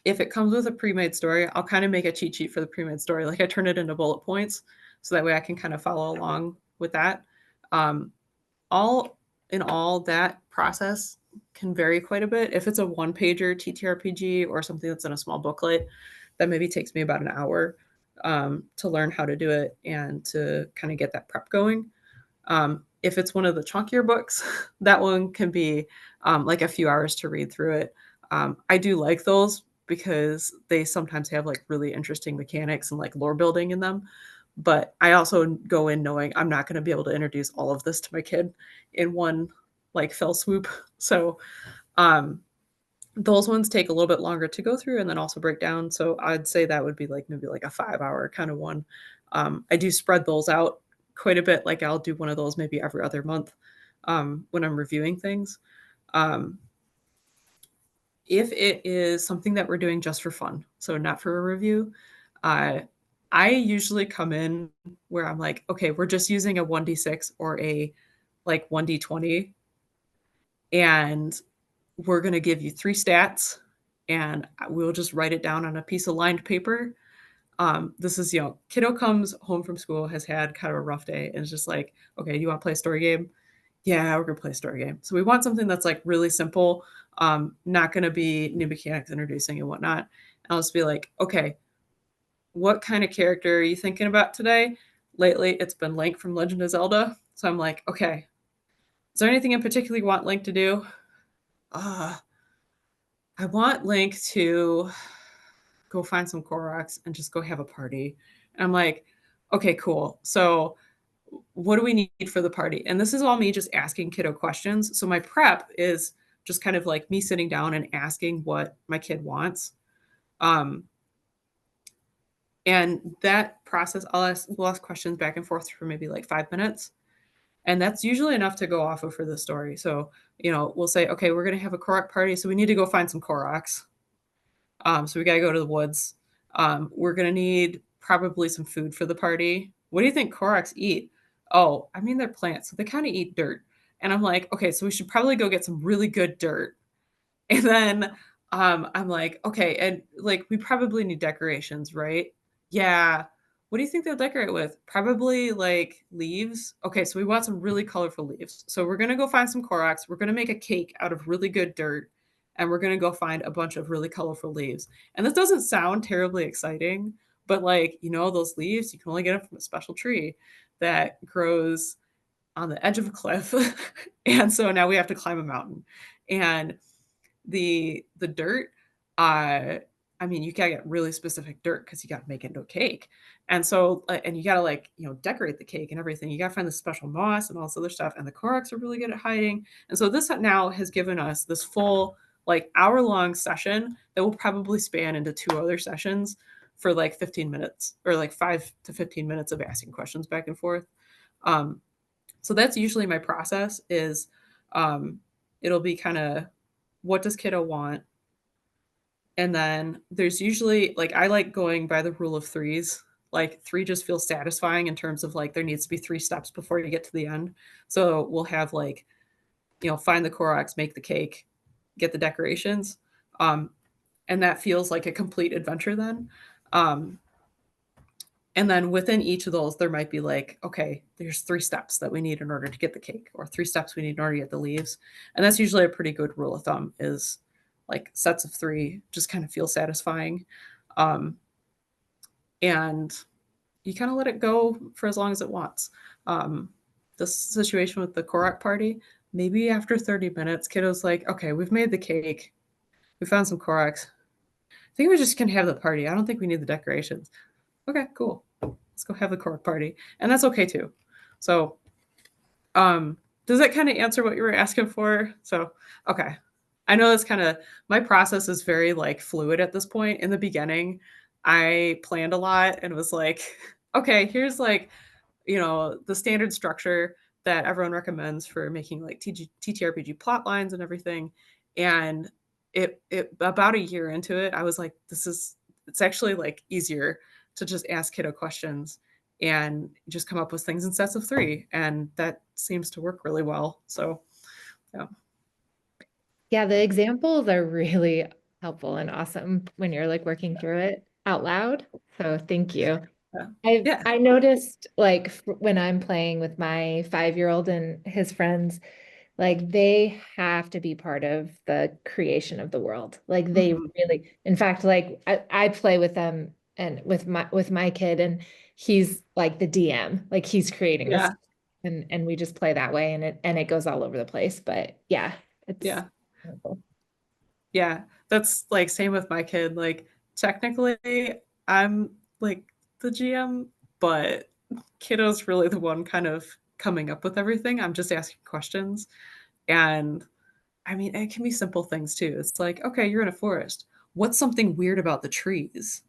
if it comes with a pre-made story, I'll kind of make a cheat sheet for the pre-made story. Like I turn it into bullet points so that way I can kind of follow along with that. All in all, that process can vary quite a bit. If it's a one-pager TTRPG or something that's in a small booklet, that maybe takes me about an hour to learn how to do it and to kind of get that prep going. If it's one of the chunkier books, that one can be like a few hours to read through it. I do like those because they sometimes have like really interesting mechanics and like lore building in them. But I also go in knowing I'm not going to be able to introduce all of this to my kid in one like fell swoop. So those ones take a little bit longer to go through and then also break down. So I'd say that would be like maybe like a 5-hour kind of one. I do spread those out quite a bit. Like I'll do one of those maybe every other month when I'm reviewing things. If it is something that we're doing just for fun, so not for a review, I usually come in where I'm like, okay, we're just using a 1d6 or a like 1d20, and we're going to give you 3 stats, and we'll just write it down on a piece of lined paper. This is, kiddo comes home from school, has had kind of a rough day, and it's just like, okay, you want to play a story game? Yeah, we're gonna play a story game. So we want something that's like really simple, not gonna be new mechanics introducing and whatnot. And I'll just be like, okay, what kind of character are you thinking about today? Lately, it's been Link from Legend of Zelda. So I'm like, okay, is there anything in particular you want Link to do? I want Link to go find some Koroks and just go have a party. And I'm like, okay, cool. So what do we need for the party? And this is all me just asking kiddo questions. So my prep is just kind of like me sitting down and asking what my kid wants. And that process, we'll ask questions back and forth for maybe like 5 minutes. And that's usually enough to go off of for the story. So, we'll say, okay, we're going to have a Korok party. So we need to go find some Koroks. So we got to go to the woods. We're going to need probably some food for the party. What do you think Koroks eat? Oh, I mean, they're plants, so they kind of eat dirt. And I'm like, okay, so we should probably go get some really good dirt. And then I'm like, okay, and like we probably need decorations, right? Yeah. What do you think they'll decorate with? Probably like leaves. Okay, so we want some really colorful leaves. So we're gonna go find some Koroks. We're gonna make a cake out of really good dirt, and we're gonna go find a bunch of really colorful leaves. And this doesn't sound terribly exciting, but like, those leaves, you can only get them from a special tree that grows on the edge of a cliff. And so now we have to climb a mountain. And the dirt, I mean, you gotta get really specific dirt because you gotta make it into a cake. And so, and you gotta like, decorate the cake and everything. You gotta find the special moss and all this other stuff. And the Koroks are really good at hiding. And so this now has given us this full like hour-long session that will probably span into 2 other sessions for like 15 minutes or like 5 to 15 minutes of asking questions back and forth. So that's usually my process is it'll be kind of what does kiddo want? And then there's usually like I like going by the rule of threes. Like 3 just feels satisfying in terms of like there needs to be 3 steps before you get to the end. So we'll have like, find the Koroks, make the cake, get the decorations. And that feels like a complete adventure then. Um, and then within each of those, there might be like, okay, there's 3 steps that we need in order to get the cake, or 3 steps we need in order to get the leaves. And that's usually a pretty good rule of thumb is like sets of 3 just kind of feel satisfying. And you kind of let it go for as long as it wants. The situation with the Korok party, maybe after 30 minutes, kiddo's like, okay, we've made the cake. We found some Koroks. I think we're just going to have the party. I don't think we need the decorations. Okay, cool. Let's go have the Korok party. And that's okay too. So does that kind of answer what you were asking for? So, okay. I know that's kind of, my process is very like fluid at this point. In the beginning, I planned a lot and was like, okay, here's like, the standard structure that everyone recommends for making like TTRPG plot lines and everything. And it about a year into it, I was like, it's actually like easier to just ask kiddo questions and just come up with things in sets of 3. And that seems to work really well. So, yeah. Yeah, the examples are really helpful and awesome when you're like working through it out loud. So thank you. Yeah. I noticed like when I'm playing with my 5-year-old and his friends, like they have to be part of the creation of the world. Like they really, in fact, like I play with them and with my kid, and he's like the DM, like he's creating this, and we just play that way, and it goes all over the place. But yeah, it's wonderful. Yeah, that's like same with my kid. Like technically I'm like the GM, but kiddo's really the one kind of coming up with everything. I'm just asking questions. And I mean, it can be simple things too. It's like, okay, you're in a forest. What's something weird about the trees?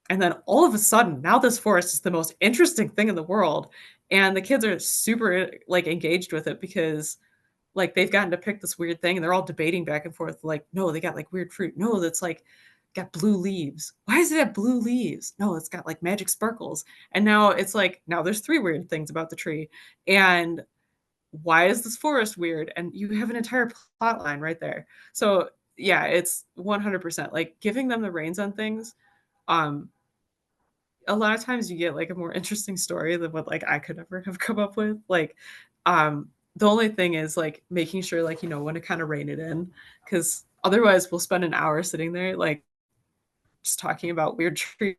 And then all of a sudden, now this forest is the most interesting thing in the world. And the kids are super like engaged with it because like they've gotten to pick this weird thing and they're all debating back and forth like no they got like weird fruit, no that's like got blue leaves, why does it have blue leaves, no it's got like magic sparkles, and now it's like now there's 3 weird things about the tree, and why is this forest weird, and you have an entire plot line right there. So yeah, it's 100% like giving them the reins on things. um a lot of times you get like a more interesting story than what like I could ever have come up with. Like, the only thing is like making sure like you know when to kind of rein it in, because otherwise we'll spend an hour sitting there like just talking about weird trees,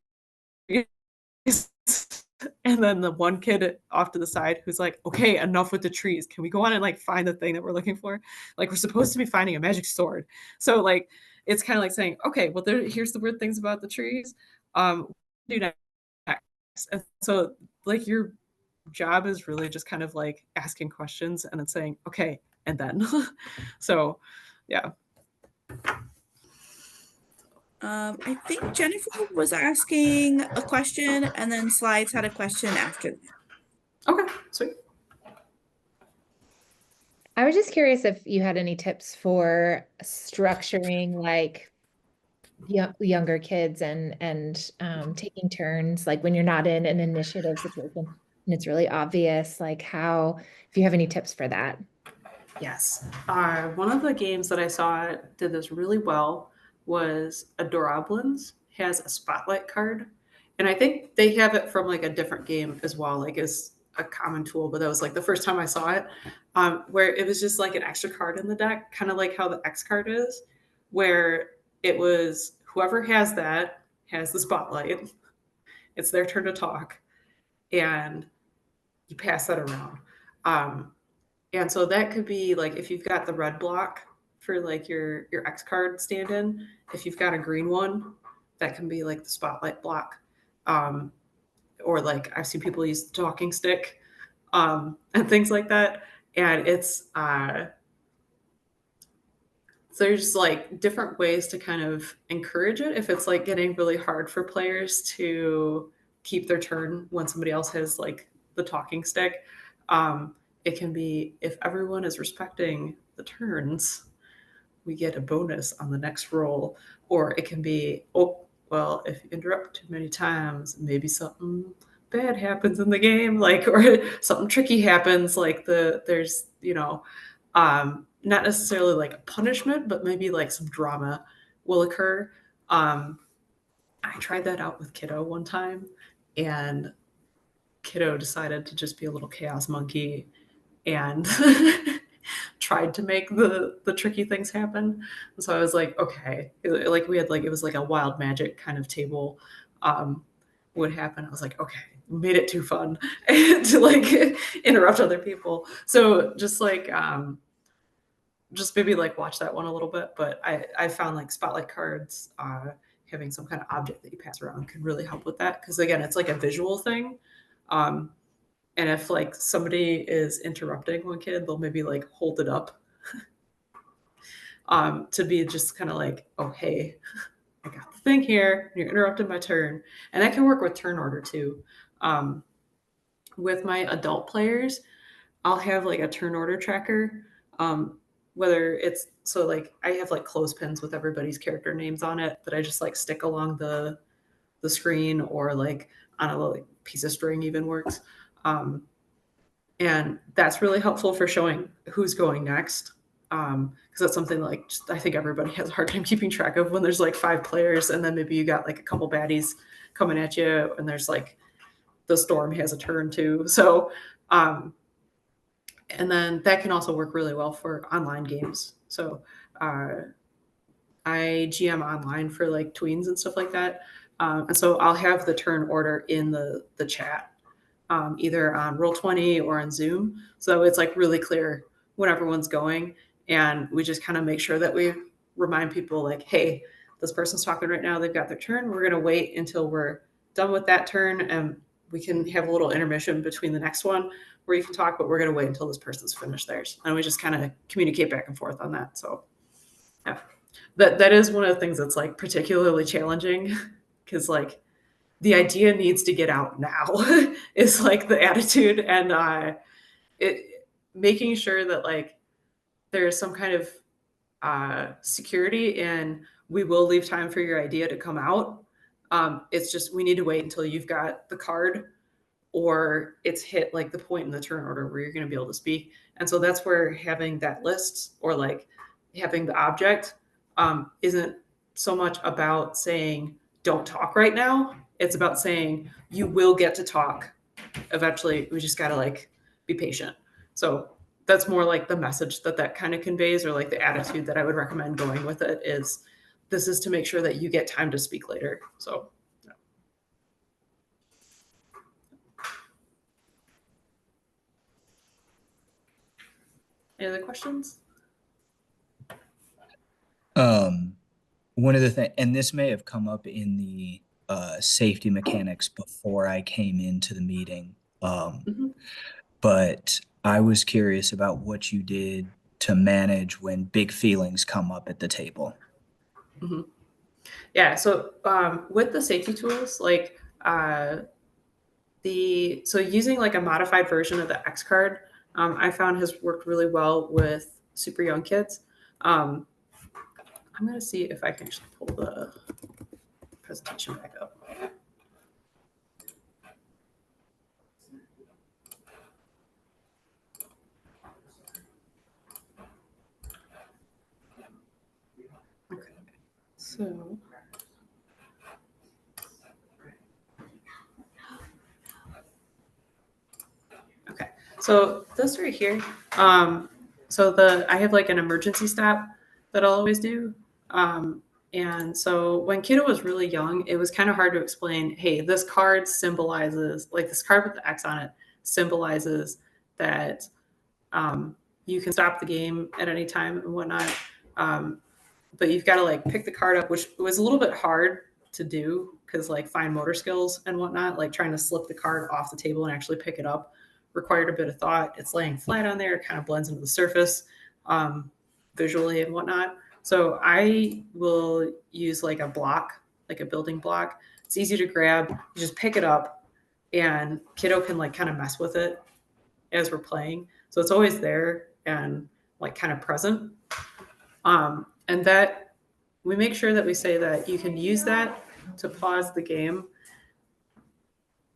and then the one kid off to the side who's like, okay, enough with the trees. Can we go on and like find the thing that we're looking for? Like we're supposed to be finding a magic sword. So like it's kind of like saying, okay, well here's the weird things about the trees. Do next. And so like your job is really just kind of like asking questions and then saying, okay, and then. So yeah. I think Jennifer was asking a question, and then Slides had a question after that. Okay, sweet. I was just curious if you had any tips for structuring like younger kids and taking turns, like when you're not in an initiative situation and it's really obvious, like how, if you have any tips for that. Yes. One of the games that I saw did this really well was Adorablins has a spotlight card. And I think they have it from like a different game as well, like as a common tool, but that was like the first time I saw it, where it was just like an extra card in the deck, kind of like how the X card is, where it was whoever has that has the spotlight. It's their turn to talk, and you pass that around. Um, and so that could be like if you've got the red block for like your X card stand in, if you've got a green one, that can be like the spotlight block. Or like I've seen people use the talking stick, and things like that. And it's there's like different ways to kind of encourage it if it's like getting really hard for players to keep their turn when somebody else has like the talking stick. It can be if everyone is respecting the turns, we get a bonus on the next roll. Or it can be, oh, well, if you interrupt too many times, maybe something bad happens in the game, like, or something tricky happens, like there's, not necessarily like a punishment, but maybe like some drama will occur. I tried that out with Kiddo one time, and Kiddo decided to just be a little chaos monkey and tried to make the tricky things happen. And so I was like, okay, like we had like it was like a wild magic kind of table would happen. I was like, okay, made it too fun to like interrupt other people. So just like just maybe like watch that one a little bit. But I found like spotlight cards, having some kind of object that you pass around can really help with that, because again, it's like a visual thing. Um, and if like somebody is interrupting one kid, they'll maybe like hold it up to be just kind of like, oh, hey, I got the thing here. You're interrupting my turn. And that can work with turn order too. With my adult players, I'll have like a turn order tracker. Whether it's so like I have like clothespins with everybody's character names on it that I just like stick along the screen, or like on a little piece of string even works. And that's really helpful for showing who's going next. Because that's something like just, I think everybody has a hard time keeping track of when there's like 5 players, and then maybe you got like a couple baddies coming at you, and there's like the storm has a turn too. So, and then that can also work really well for online games. So, I GM online for like tweens and stuff like that. And so I'll have the turn order in the chat, either on Roll20 or on Zoom. So it's like really clear when everyone's going. And we just kind of make sure that we remind people like, hey, this person's talking right now. They've got their turn. We're going to wait until we're done with that turn. And we can have a little intermission between the next one where you can talk, but we're going to wait until this person's finished theirs. And we just kind of communicate back and forth on that. So yeah, that is one of the things that's like particularly challenging, because like the idea needs to get out now is like the attitude. And it making sure that like there's some kind of security, and we will leave time for your idea to come out. It's just we need to wait until you've got the card, or it's hit like the point in the turn order where you're going to be able to speak. And so that's where having that list, or like having the object, isn't so much about saying don't talk right now. It's about saying you will get to talk eventually. We just got to like be patient. So that's more like the message that kind of conveys, or like the attitude that I would recommend going with it is, this is to make sure that you get time to speak later. So yeah. Any other questions? One of the things, and this may have come up in the safety mechanics before I came into the meeting, but I was curious about what you did to manage when big feelings come up at the table. Yeah, so with the safety tools, like so using like a modified version of the X card, I found has worked really well with super young kids. I'm gonna see if I can actually pull the presentation back up. Okay, so okay, so this right here. So I have like an emergency stop that I'll always do. And so when Kiddo was really young, it was kind of hard to explain, hey, this card symbolizes, like this card with the X on it symbolizes that you can stop the game at any time and whatnot. But you've got to like pick the card up, which was a little bit hard to do, because like fine motor skills and whatnot, like trying to slip the card off the table and actually pick it up required a bit of thought. It's laying flat on there, it kind of blends into the surface visually and whatnot. So I will use like a block, like a building block. It's easy to grab. You just pick it up and kiddo can like kind of mess with it as we're playing. So it's always there and like kind of present. And that we make sure that we say that you can use that to pause the game.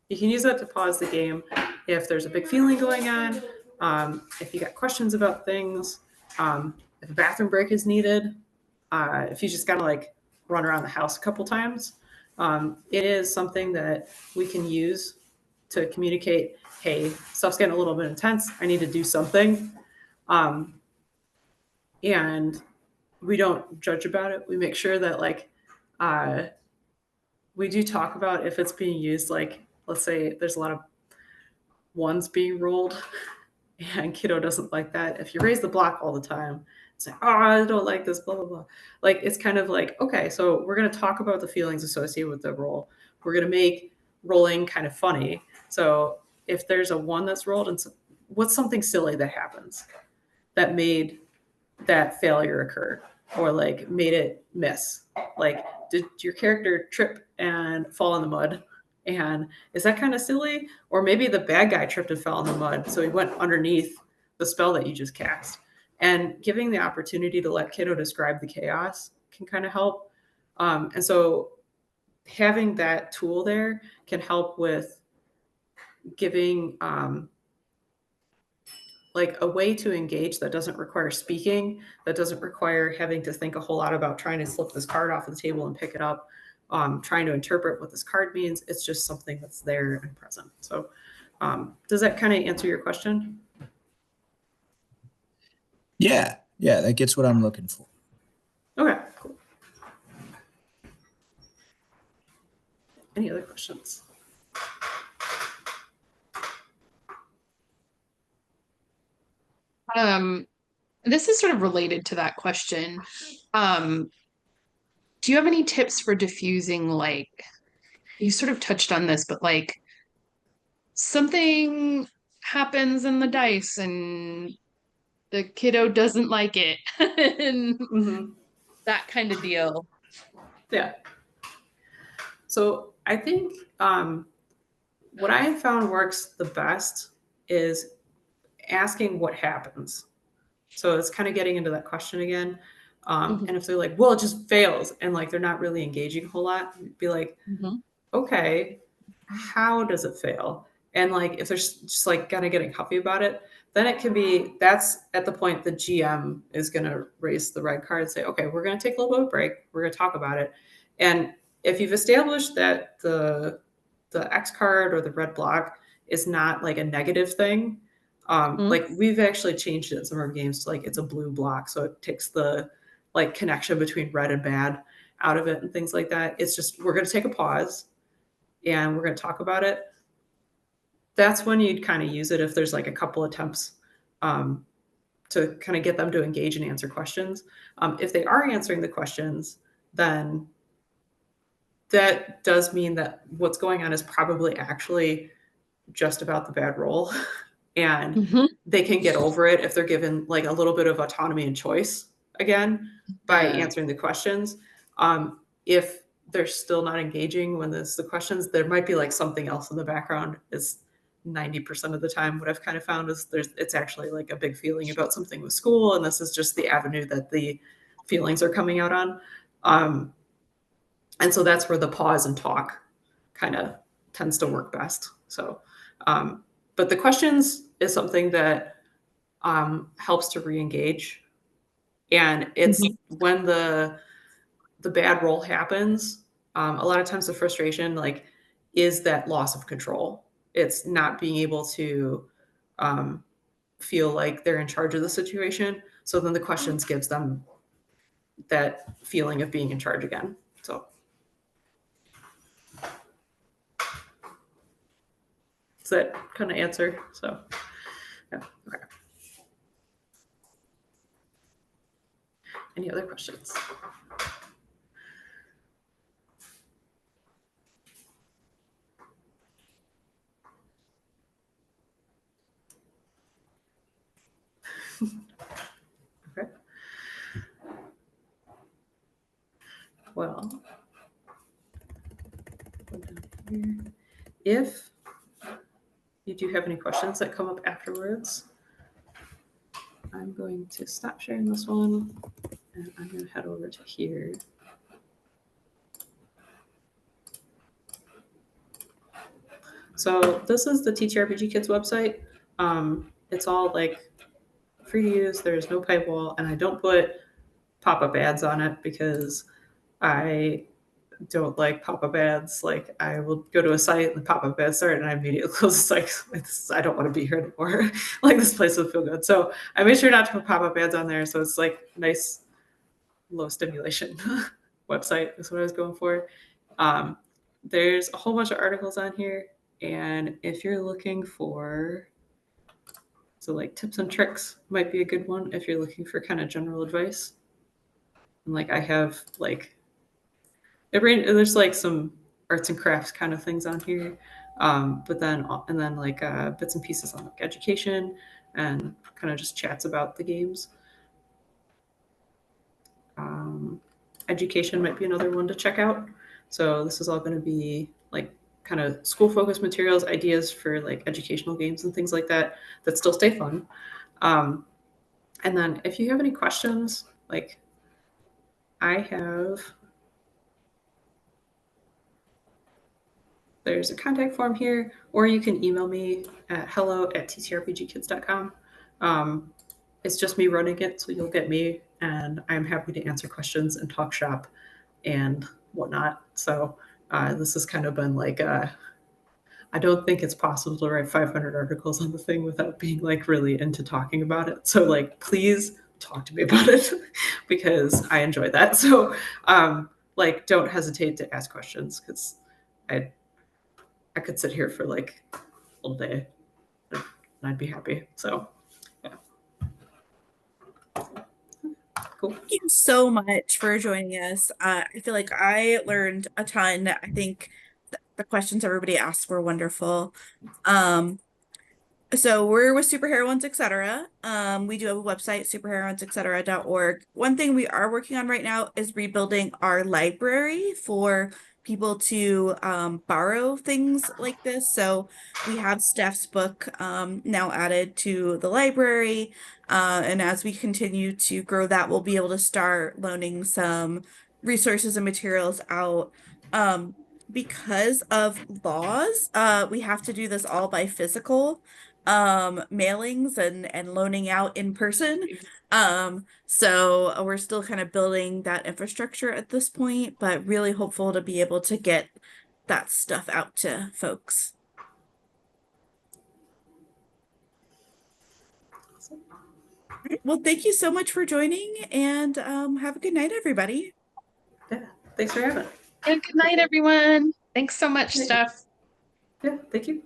You can use that to pause the game if there's a big feeling going on, if you got questions about things, if a bathroom break is needed, if you just got to like run around the house a couple times. It is something that we can use to communicate, hey, stuff's getting a little bit intense. I need to do something. And we don't judge about it. We make sure that like we do talk about if it's being used, like let's say there's a lot of ones being rolled and kiddo doesn't like that. If you raise the block all the time, it's like, oh, I don't like this, blah, blah, blah. Like it's kind of like, okay, so we're going to talk about the feelings associated with the roll. We're going to make rolling kind of funny. So if there's a one that's rolled, and what's something silly that happens that made that failure occur or like made it miss? Like, did your character trip and fall in the mud? And is that kind of silly? Or maybe the bad guy tripped and fell in the mud, so he went underneath the spell that you just cast. And giving the opportunity to let kiddo describe the chaos can kind of help. And so having that tool there can help with giving like a way to engage that doesn't require speaking, that doesn't require having to think a whole lot about trying to slip this card off of the table and pick it up, trying to interpret what this card means. It's just something that's there and present. So does that kind of answer your question? Yeah, that gets what I'm looking for. Okay, cool. Any other questions? This is sort of related to that question. Do you have any tips for diffusing, like, you sort of touched on this, but like something happens in the dice and the kiddo doesn't like it and that kind of deal? Yeah. So I think what I have found works the best is asking what happens. So it's kind of getting into that question again. And if they're like, well, it just fails, and like they're not really engaging a whole lot, be like, okay, how does it fail? And like if they're just like kind of getting huffy about it, then it can be, that's at the point the GM is going to raise the red card and say, okay, we're going to take a little bit of a break. We're going to talk about it. And if you've established that the X card or the red block is not like a negative thing, like we've actually changed it in some of our games to like it's a blue block, so it takes the like connection between red and bad out of it and things like that. It's just we're going to take a pause and we're going to talk about it. That's when you'd kind of use it if there's like a couple attempts to kind of get them to engage and answer questions. If they are answering the questions, then that does mean that what's going on is probably actually just about the bad roll. And they can get over it if they're given like a little bit of autonomy and choice again by answering the questions. If they're still not engaging when there's the questions, there might be like something else in the background. Is 90% of the time what I've kind of found is it's actually like a big feeling about something with school, and this is just the avenue that the feelings are coming out on. And so that's where the pause and talk kind of tends to work best. So but the questions is something that helps to re-engage. And it's when the bad roll happens, a lot of times the frustration like is that loss of control. It's not being able to feel like they're in charge of the situation. So then the questions gives them that feeling of being in charge again. So does that kind of answer? So yeah, okay. Any other questions? Okay. Well, go down here. If you do have any questions that come up afterwards, I'm going to stop sharing this one and I'm going to head over to here. So this is the TTRPGkids website. It's all like free to use. There's no paywall, and I don't put pop-up ads on it because I don't like pop-up ads. Like I will go to a site and the pop-up ads start and I immediately close the site. I don't want to be here anymore. Like this place will feel good. So I made sure not to put pop-up ads on there. So it's like nice, low stimulation website is what I was going for. There's a whole bunch of articles on here. And if you're looking for, so like tips and tricks might be a good one if you're looking for kind of general advice. And like I have like, there's like some arts and crafts kind of things on here. But then like bits and pieces on like education and kind of just chats about the games. Education might be another one to check out. So this is all going to be like kind of school focused materials, ideas for like educational games and things like that that still stay fun. And then if you have any questions, like there's a contact form here, or you can email me at hello@ttrpgkids.com. It's just me running it, so you'll get me, and I'm happy to answer questions and talk shop and whatnot. So this has kind of been like, I don't think it's possible to write 500 articles on the thing without being like really into talking about it. So like, please talk to me about it because I enjoy that. So like, don't hesitate to ask questions because I could sit here for like all day and I'd be happy. So yeah. Cool. Thank you so much for joining us. I feel like I learned a ton. I think the questions everybody asked were wonderful. So we're with Superheroines, etc. We do have a website, superheroines.etc.org. One thing we are working on right now is rebuilding our library for people to borrow things like this. So we have Steph's book now added to the library. And as we continue to grow that, we'll be able to start loaning some resources and materials out. Because of laws, we have to do this all by physical mailings and loaning out in person. So we're still kind of building that infrastructure at this point, but really hopeful to be able to get that stuff out to folks. All right, well, thank you so much for joining, and have a good night, everybody. Yeah. Thanks for having. And good night, everyone. Thanks so much, Good night. Steph. Yeah. Thank you.